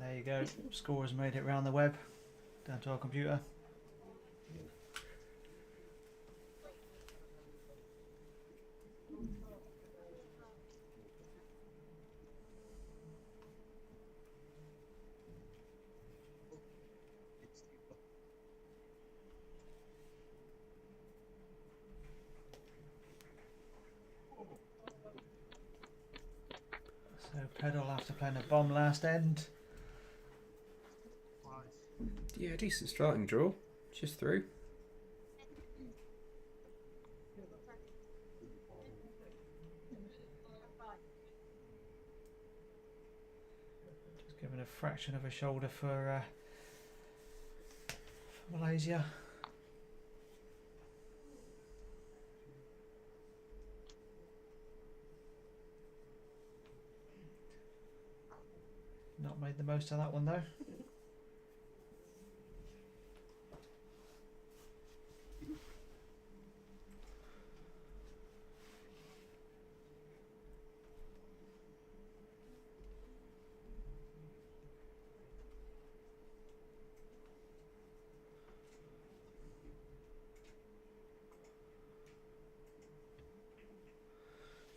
There you go. Score has made it round the web, down to our computer. So Pedal after playing a bomb last end. Yeah, decent starting draw. Just through. Just giving a fraction of a shoulder for Malaysia. Not made the most of that one though.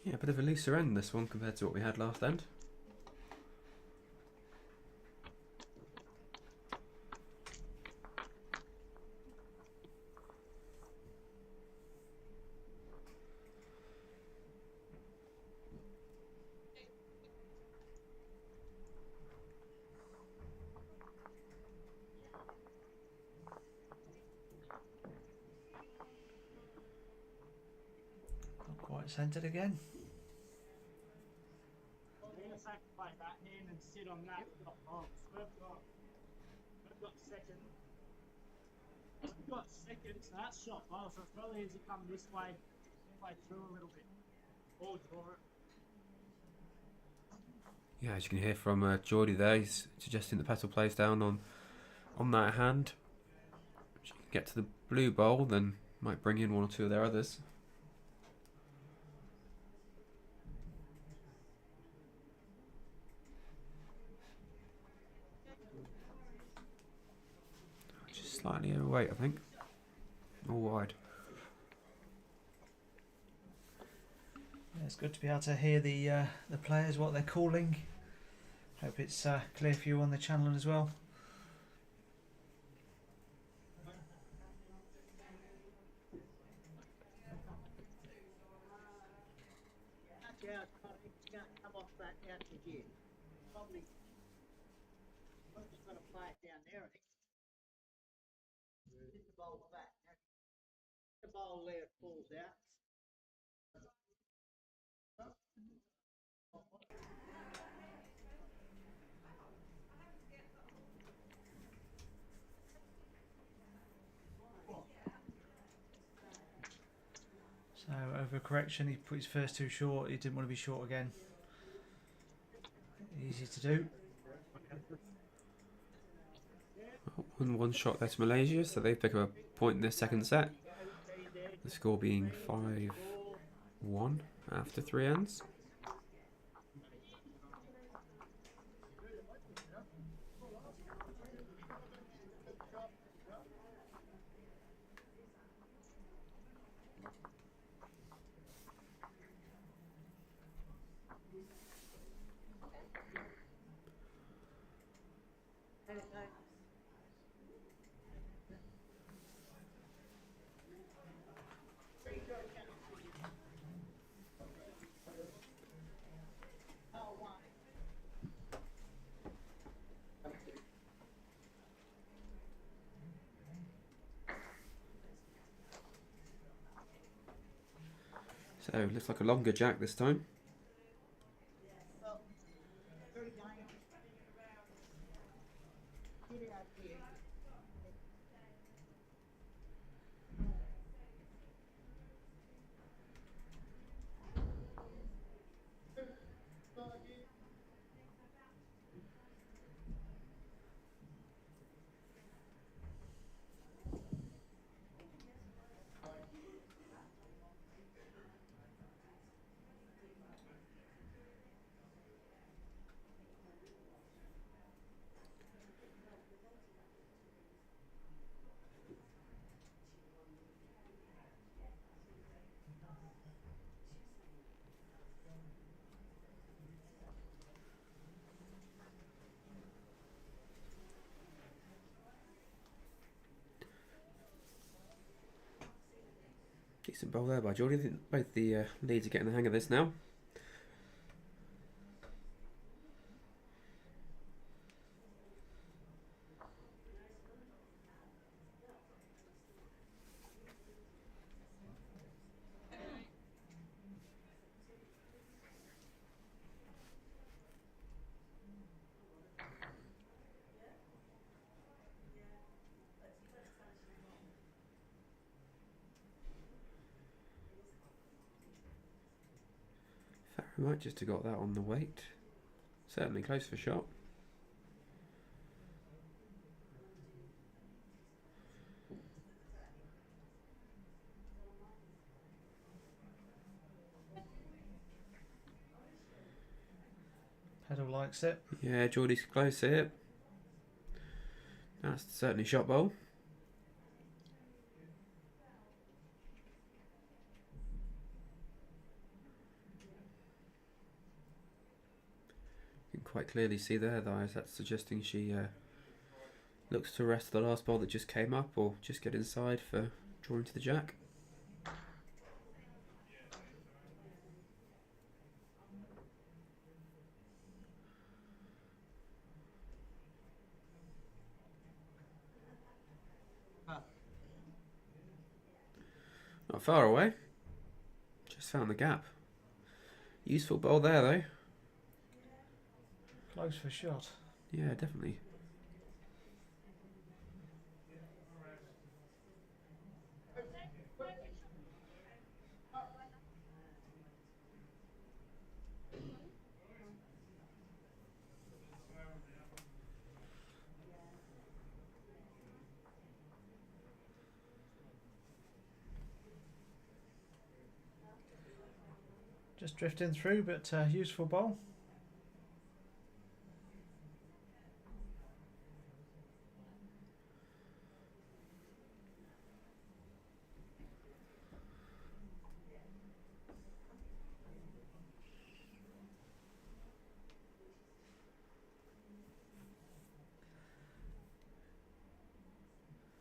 Yeah, a bit of a looser end this one compared to what we had last end. Not quite centred again. We're gonna sacrifice that hand and sit on that top box. We've got second. We've got second, so that's shot well. So it's probably as you come this way through a little bit. Or draw it. Yeah, as you can hear from Geordie there, he's suggesting the petal plays down on that hand. If you can get to the blue bowl, then might bring in one or two of their others. Just slightly overweight, I think. All wide. Yeah, it's good to be able to hear the players, what they're calling. Hope it's clear for you on the channel as well. That's out, it's going to come off that out to here. Probably just got to play it down there, I think. Hit the bowl back. The bowl there it falls out. So overcorrection, he put his first two short, he didn't want to be short again. Easy to do. One shot there to Malaysia, so they pick up a point in their second set. The score being 5-1 after 3 ends. So looks like a longer jack this time. Decent bowl there by Geordie. I think both the leads are getting the hang of this now. Might just have got that on the weight. Certainly close for shot. Pedal likes it. Yeah, Geordie's close here. That's certainly shot bowl. You can quite clearly see there, though, as that's suggesting she looks to rest the last bowl that just came up, or just get inside for drawing to the jack. Not far away. Just found the gap. Useful bowl there, though. Close for shot. Yeah, definitely. Just drifting through, but useful bowl.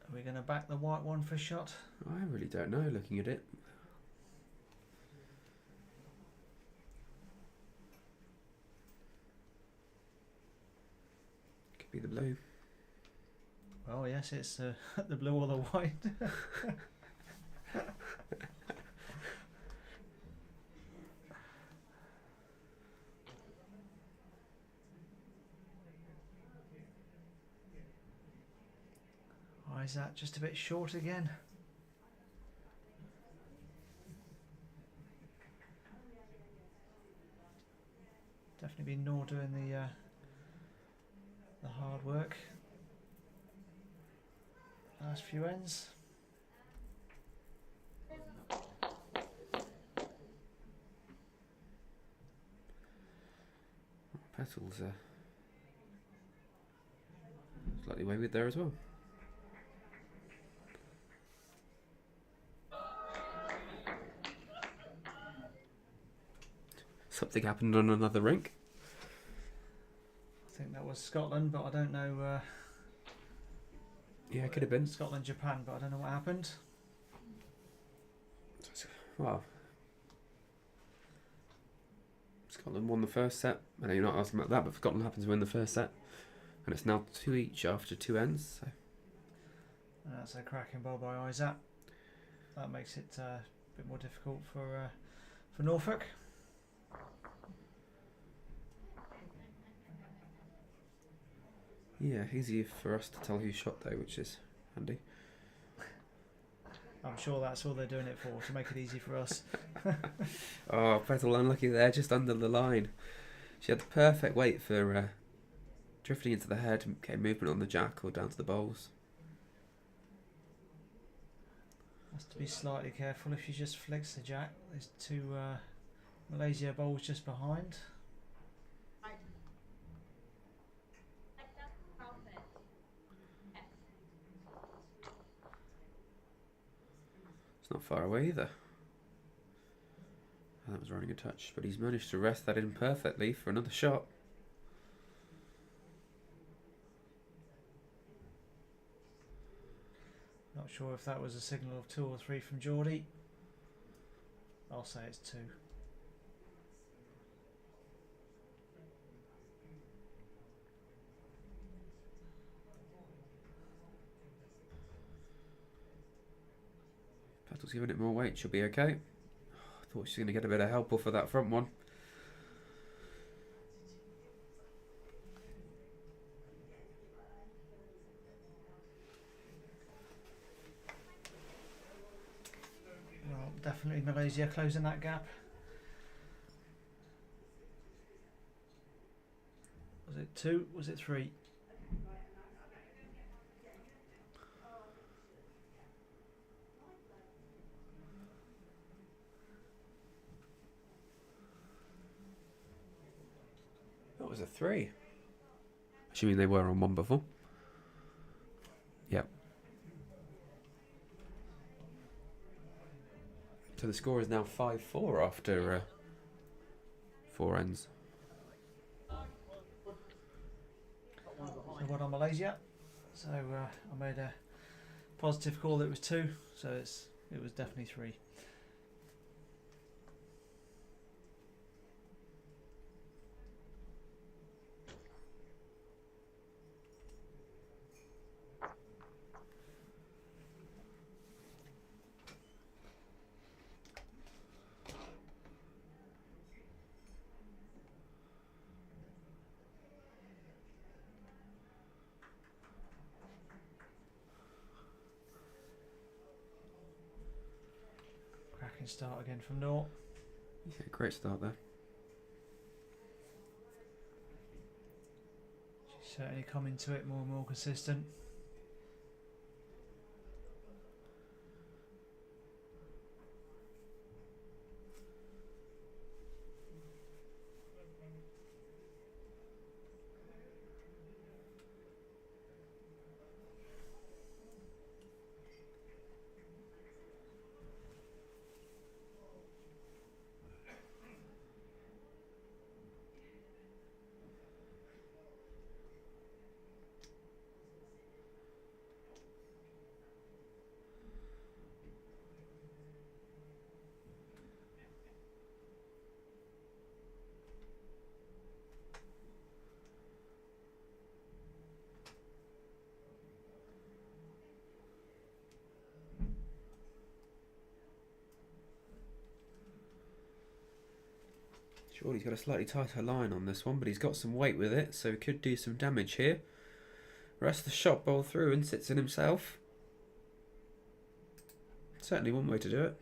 Are we going to back the white one for shot? I really don't know, looking at it. Could be the blue. Well, yes, it's the blue or the white. Why is that just a bit short again? Definitely been Nor doing the hard work. Last few ends. Petals slightly wayward there as well. Something happened on another rink. I think that was Scotland, but I don't know. Yeah, it could have been. Scotland, Japan, but I don't know what happened. Wow. Scotland won the first set. I know you're not asking about that, but Scotland happens to win the first set. And it's now 2 each after 2 ends. So. That's a cracking bowl by Isaac. That makes it a bit more difficult for Norfolk. Yeah, easy for us to tell who shot though, which is handy. I'm sure that's all they're doing it for, to make it easy for us. Oh, Petal unlucky there, just under the line. She had the perfect weight for drifting into the head and getting movement on the jack or down to the bowls. Has to be slightly careful if she just flicks the jack. There's 2 Malaysia bowls just behind. It's not far away either. Oh, that was running a touch, but he's managed to rest that in perfectly for another shot. Not sure if that was a signal of 2 or 3 from Geordie. I'll say it's 2. Petal's giving it more weight, she'll be okay. I thought she was going to get a bit of help off of that front one. Well, definitely Malaysia closing that gap. Was it 2? Was it 3? That was a 3. Assuming they were on 1 before. Yep. So the score is now 5-4 after 4 ends. So well on Malaysia. So I made a positive call that it was 2, so it was definitely 3. Cracking start again from Nort. Yeah, great start there. She's certainly coming to it more and more consistent. Sure, he's got a slightly tighter line on this one, but he's got some weight with it, so he could do some damage here. Rest the shot bowl through and sits in himself. Certainly one way to do it.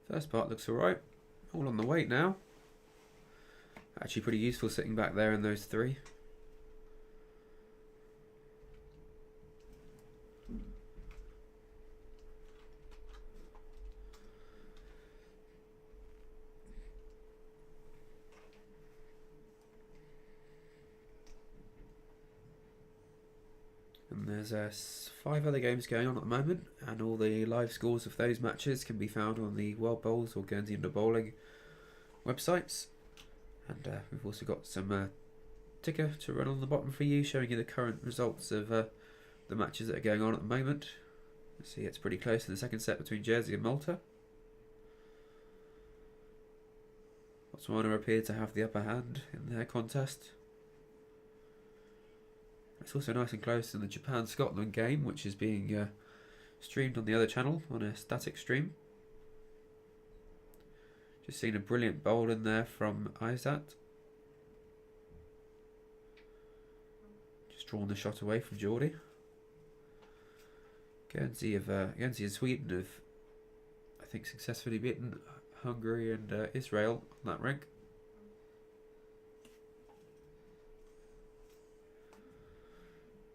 First part looks alright. All on the weight now. Actually pretty useful sitting back there in those 3. And there's 5 other games going on at the moment, and all the live scores of those matches can be found on the World Bowls or Guernsey Under Bowling websites. And we've also got some ticker to run on the bottom for you, showing you the current results of the matches that are going on at the moment. You see it's pretty close in the second set between Jersey and Malta. Botswana appear to have the upper hand in their contest. It's also nice and close to the Japan-Scotland game, which is being streamed on the other channel on a static stream. Just seen a brilliant bowl in there from Isat. Just drawn the shot away from Geordie. Guernsey and Sweden have, I think, successfully beaten Hungary and Israel on that rink.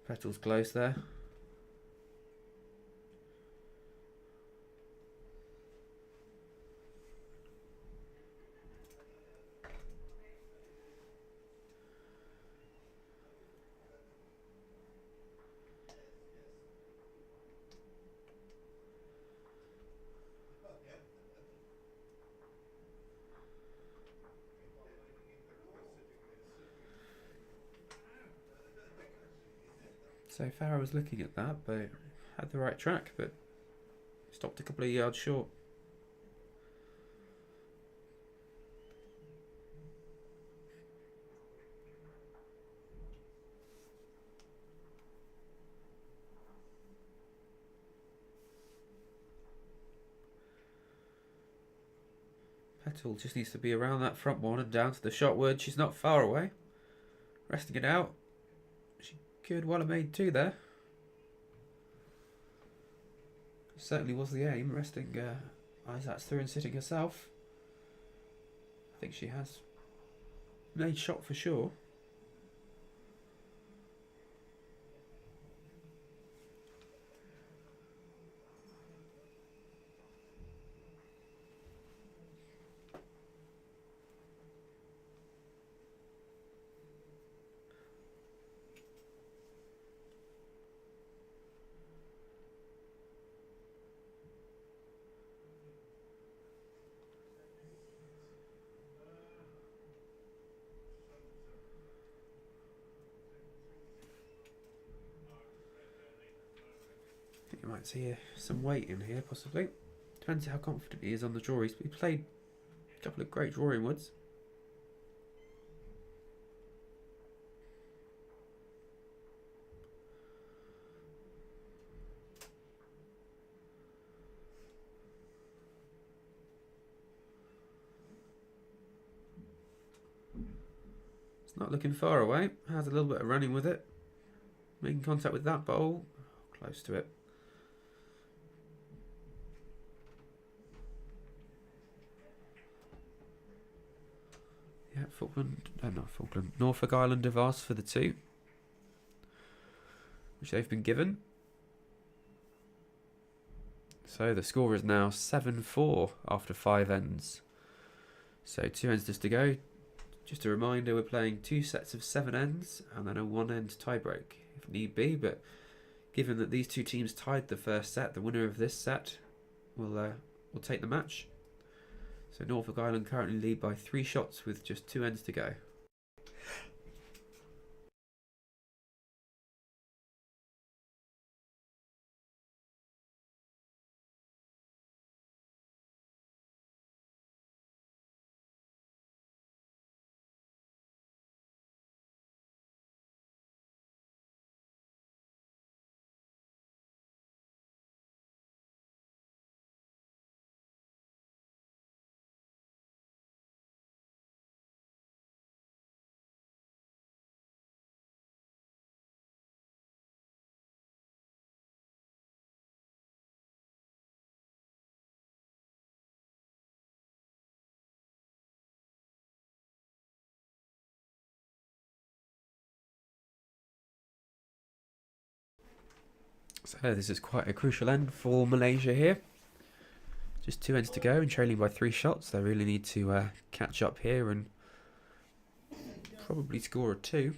Petals close there. So Farah was looking at that, but had the right track, but stopped a couple of yards short. Petal just needs to be around that front one and down to the shot word. She's not far away. Resting it out. She could well have made two there. Certainly was the aim, resting Isaac's through and sitting herself. I think she has made shot for sure. You might see some weight in here, possibly. Depends how confident he is on the draw. He played a couple of great drawing woods. It's not looking far away. Has a little bit of running with it. Making contact with that bowl. Close to it. Yeah, Norfolk Island have asked for the two, which they've been given. So the score is now 7-4 after 5 ends. So 2 ends just to go. Just a reminder, we're playing 2 sets of 7 ends and then a 1-end tiebreak if need be. But given that these two teams tied the first set, the winner of this set will take the match. So Norfolk Island currently lead by 3 shots with just 2 ends to go. So this is quite a crucial end for Malaysia here. Just 2 ends to go and trailing by 3 shots. They really need to catch up here and probably score a 2.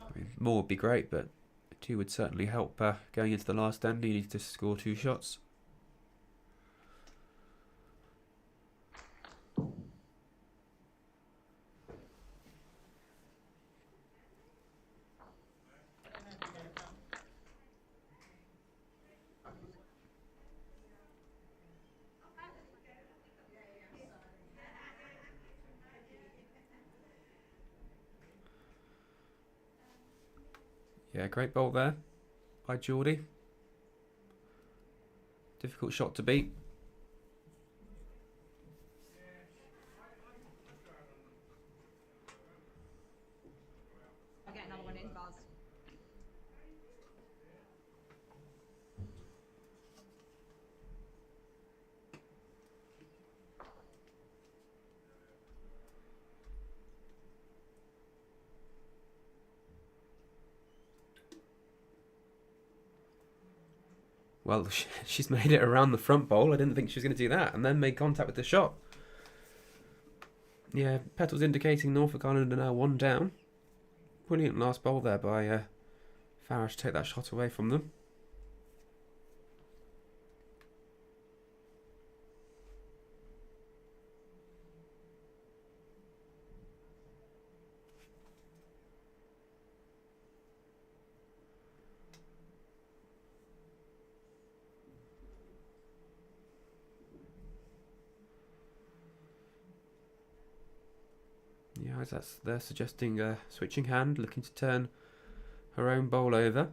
I mean, more would be great, but a 2 would certainly help going into the last end. You need to score 2 shots. Yeah, great bowl there by Geordie. Difficult shot to beat. I'll get another one in, Buzz. Well, she's made it around the front bowl. I didn't think she was going to do that. And then made contact with the shot. Yeah, Petals indicating Norfolk Island are now 1 down. Brilliant last bowl there by Farah to take that shot away from them. Yeah, they're suggesting switching hand, looking to turn her own bowl over.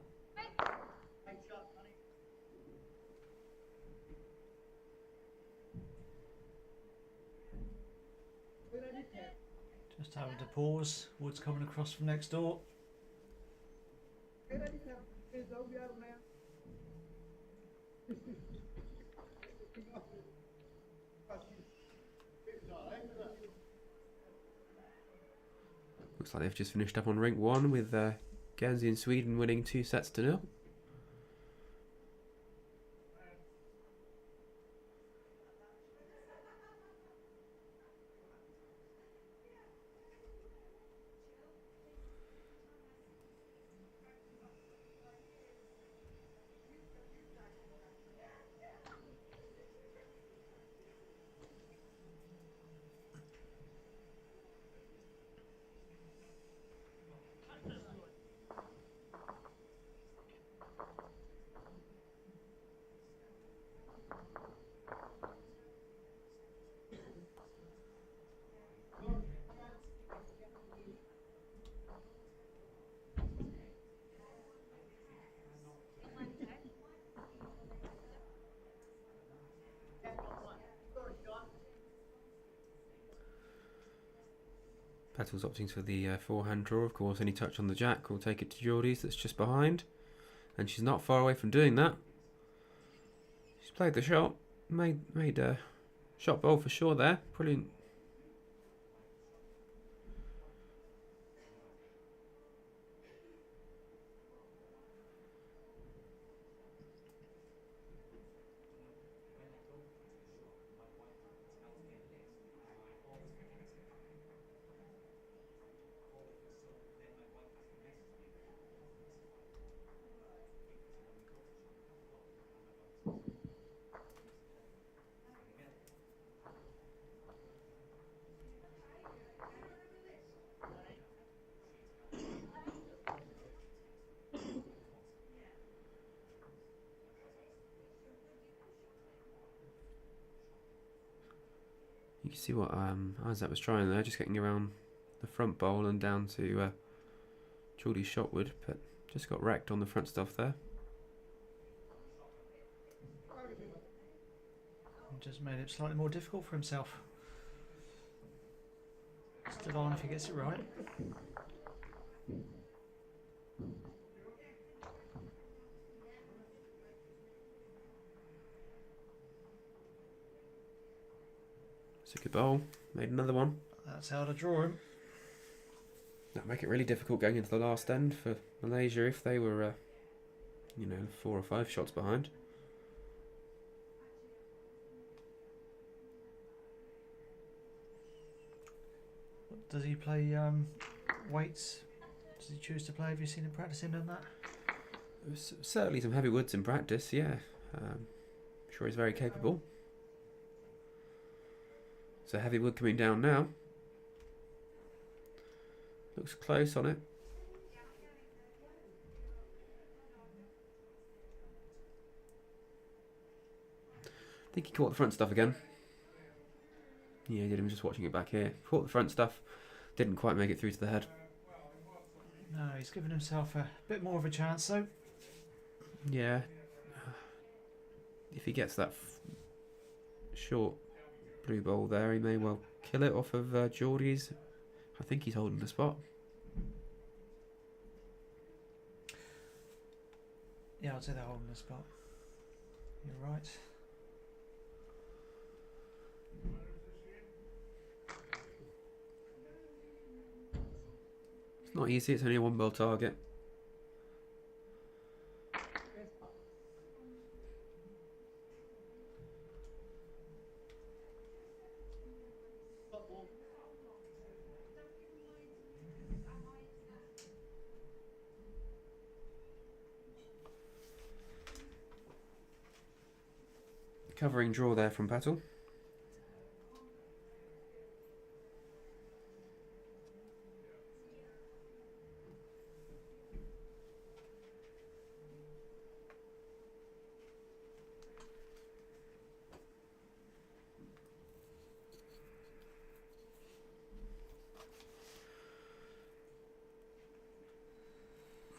Just having to pause. Wood's coming across from next door. Looks like they've just finished up on rink 1 with Guernsey and Sweden winning 2-0. Petals opting for the forehand draw. Of course, any touch on the jack will take it to Geordie's that's just behind. And she's not far away from doing that. She's played the shot. Made a shot bowl for sure there. Brilliant. You can see what Isaac was trying there, just getting around the front bowl and down to Geordie Shotwood, but just got wrecked on the front stuff there. Just made it slightly more difficult for himself. Still on if he gets it right. It's a good bowl. Made another one. That's how to draw him. That'll make it really difficult going into the last end for Malaysia if they were, 4 or 5 shots behind. Does he play weights? Does he choose to play? Have you seen him practicing on that? Certainly some heavy woods in practice, yeah. I'm sure he's very capable. So heavy wood coming down now. Looks close on it. I think he caught the front stuff again. Yeah, he did. I'm just watching it back here. Caught the front stuff. Didn't quite make it through to the head. No, he's given himself a bit more of a chance though. Yeah. If he gets that short blue ball there, he may well kill it off of Geordie's. I think he's holding the spot. Yeah, I'd say they're holding the spot. You're right. It's not easy, it's only a 1-ball target. Covering draw there from Patel.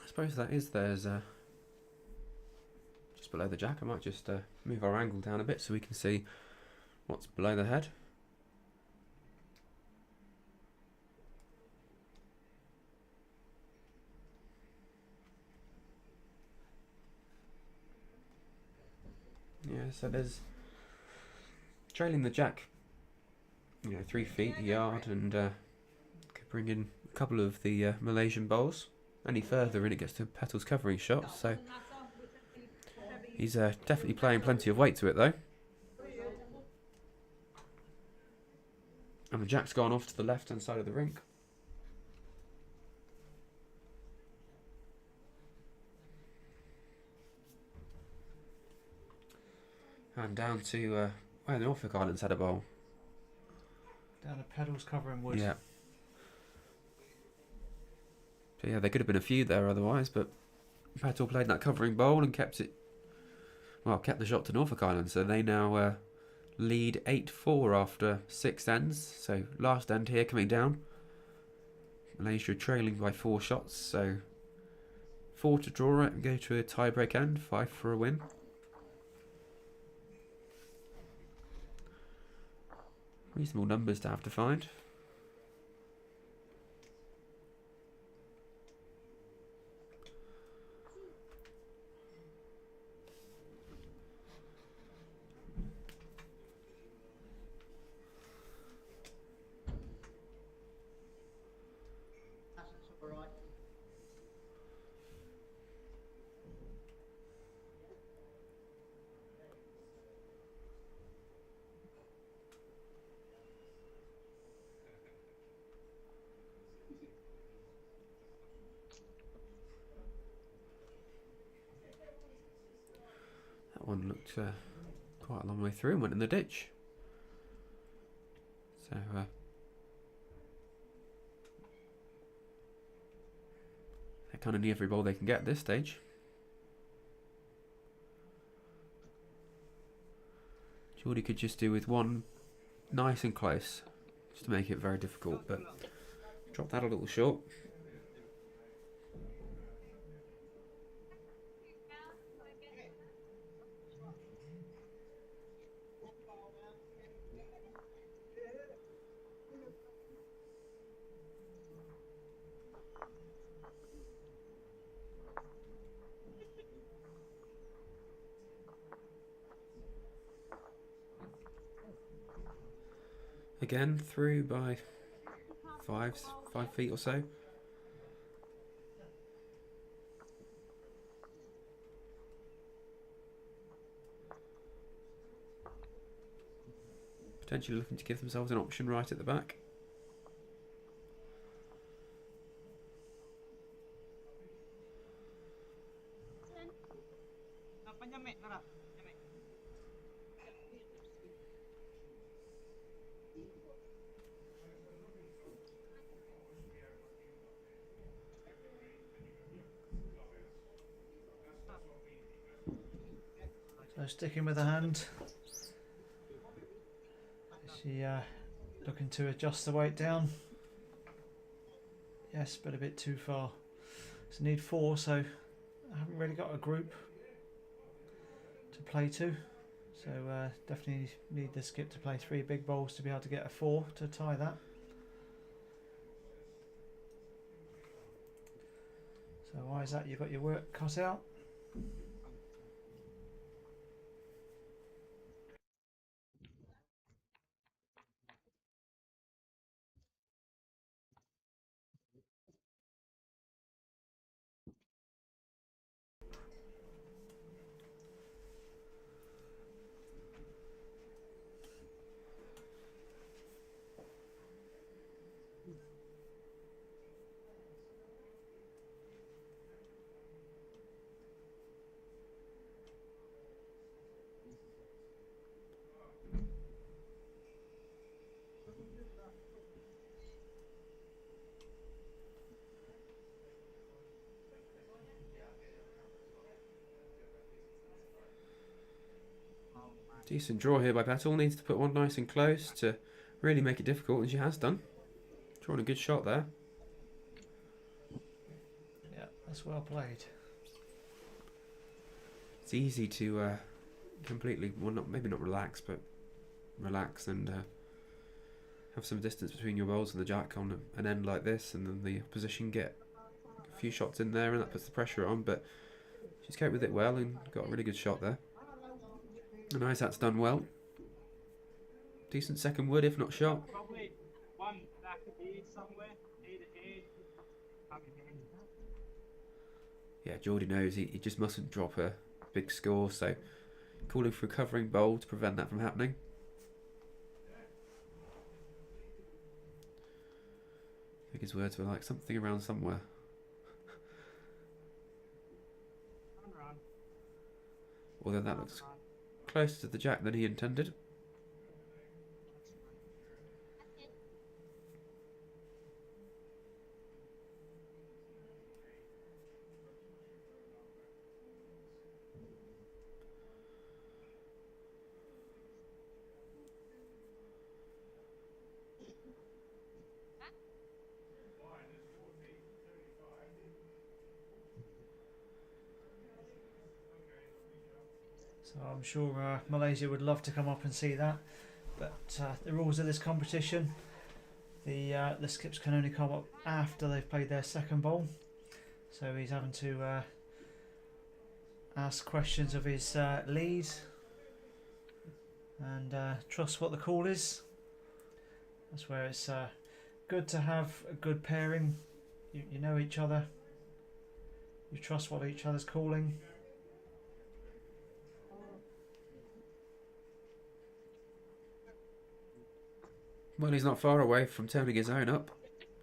I suppose that is theirs. Just below the jack. I might just move our angle down a bit so we can see what's below the head. Yeah, so there's trailing the jack, 3 feet, a yard, and could bring in a couple of the Malaysian bowls. Any further and it gets to Petal's covering shot, so he's definitely playing plenty of weight to it though. And the jack's gone off to the left hand side of the rink. And down to where the Norfolk Islands had a bowl. Down the pedals covering wood. Yeah. So yeah, there could have been a few there otherwise, but Petal played that covering bowl and kept the shot to Norfolk Islands. So they now lead 8-4 after 6 ends. So last end here coming down. Malaysia trailing by 4 shots, so 4 to draw it and go to a tie-break end, 5 for a win. Reasonable numbers to have to find. That's all right. That one looked quite a long way through and went in the ditch. So they're kind of near every ball they can get at this stage. Geordie could just do with one nice and close, just to make it very difficult, but dropped that a little short. Again, through by 5 feet or so. Potentially looking to give themselves an option right at the back. So sticking with the hand. Is she looking to adjust the weight down? Yes, but a bit too far. So need 4, so I haven't really got a group to play to. So definitely need the skip to play 3 big bowls to be able to get a 4 to tie that. So why is that? You've got your work cut out. Decent draw here by Petal. Needs to put one nice and close to really make it difficult, and she has done. Drawing a good shot there. Yeah, that's well played. It's easy to completely, well, maybe not relax, but relax and have some distance between your bowls and the jack on an end like this, and then the opposition get a few shots in there, and that puts the pressure on. But she's coped with it well and got a really good shot there. And Isaac's done well. Decent second wood, if not shot. Probably one back of the somewhere, either head, coming in. Yeah, Geordie knows he just mustn't drop a big score, so calling for a covering bowl to prevent that from happening. I think his words were like something around somewhere. Run. Although that looks closer to the jack than he intended. So I'm sure Malaysia would love to come up and see that, but the rules of this competition, the skips can only come up after they've played their second bowl. So he's having to ask questions of his lead and trust what the call is. That's where it's good to have a good pairing. You know each other. You trust what each other's calling. Well, he's not far away from turning his own up.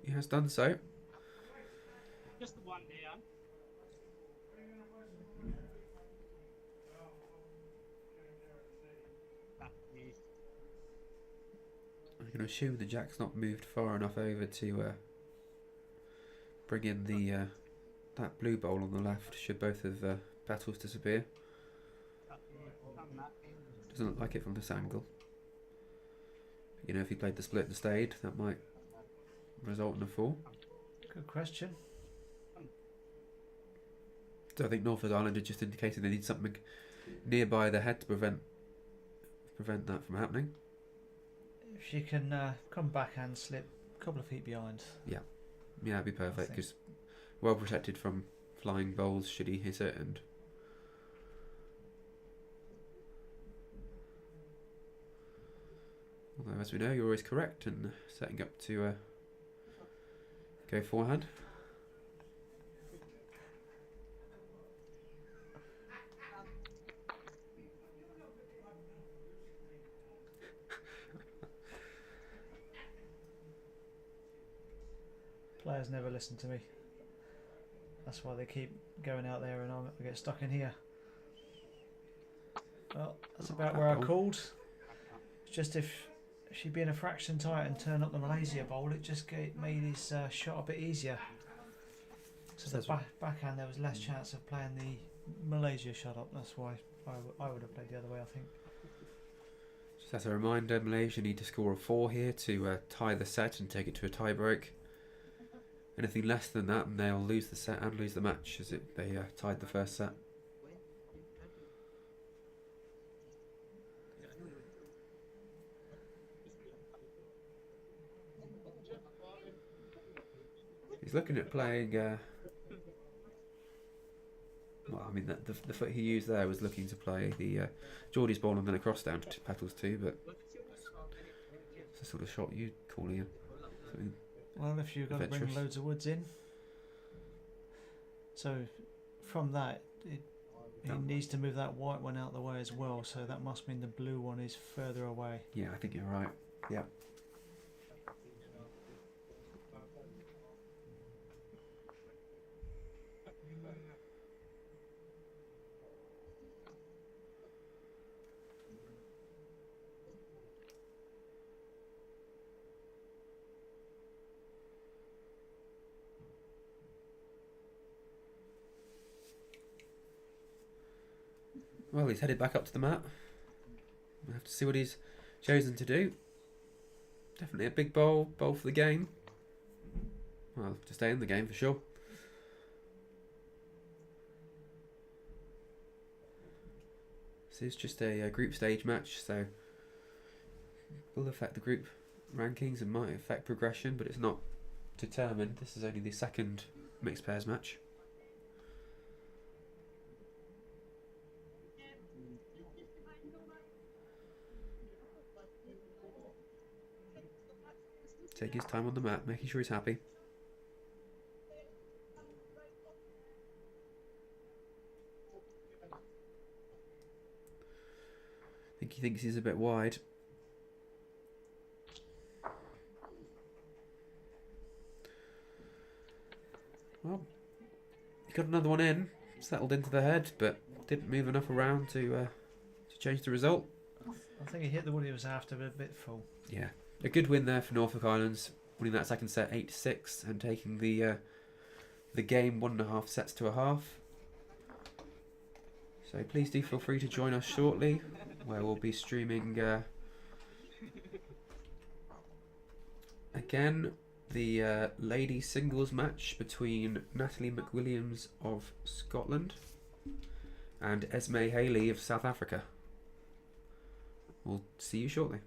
He has done so. Just the one down. I'm going to assume the jack's not moved far enough over to bring in the that blue bowl on the left, should both of Petals disappear. Doesn't look like it from this angle. You know, if he played the split and stayed, that might result in a fall. Good question. So I think Norfolk Island had just indicated they need something nearby the head to prevent that from happening. If she can come backhand slip a couple of feet behind. Yeah, it'd be perfect, because well protected from flying bowls should he hit it. And although, as we know, you're always correct in setting up to go forehand. Players never listen to me. That's why they keep going out there and I get stuck in here. Well, that's about where I called. It's just if she'd been a fraction tight and turn up the Malaysia bowl, it just made his shot a bit easier. So the backhand, there was less chance of playing the Malaysia shot up. That's why I would have played the other way, I think. Just as a reminder, Malaysia need to score a 4 here to tie the set and take it to a tie break. Anything less than that, and they'll lose the set and lose the match, as they tied the first set. He's looking at playing. Well, I mean, the foot he used there was looking to play the Geordie's ball and then a cross down to petals too, but it's the sort of shot you'd call in. Well, if you've got to bring Adventurous. loads of woods in, so from that, he That- needs to move that white one out of the way as well. So that must mean the blue one is further away. Yeah, I think you're right. Yeah. Well, he's headed back up to the mat. We'll have to see what he's chosen to do. Definitely a big bowl for the game. Well, to stay in the game for sure. This is just a group stage match, so will affect the group rankings and might affect progression, but it's not determined. This is only the second mixed pairs match. Take his time on the mat, making sure he's happy. I think he thinks he's a bit wide. Well, he got another one in, settled into the head, but didn't move enough around to change the result. I think he hit the wood he was after, but a bit full. Yeah, a good win there for Norfolk Islands, winning that second set 8-6 and taking the game 1.5 sets to a half. So please do feel free to join us shortly, where we'll be streaming again the ladies singles match between Natalie McWilliams of Scotland and Esme Haley of South Africa. We'll see you shortly.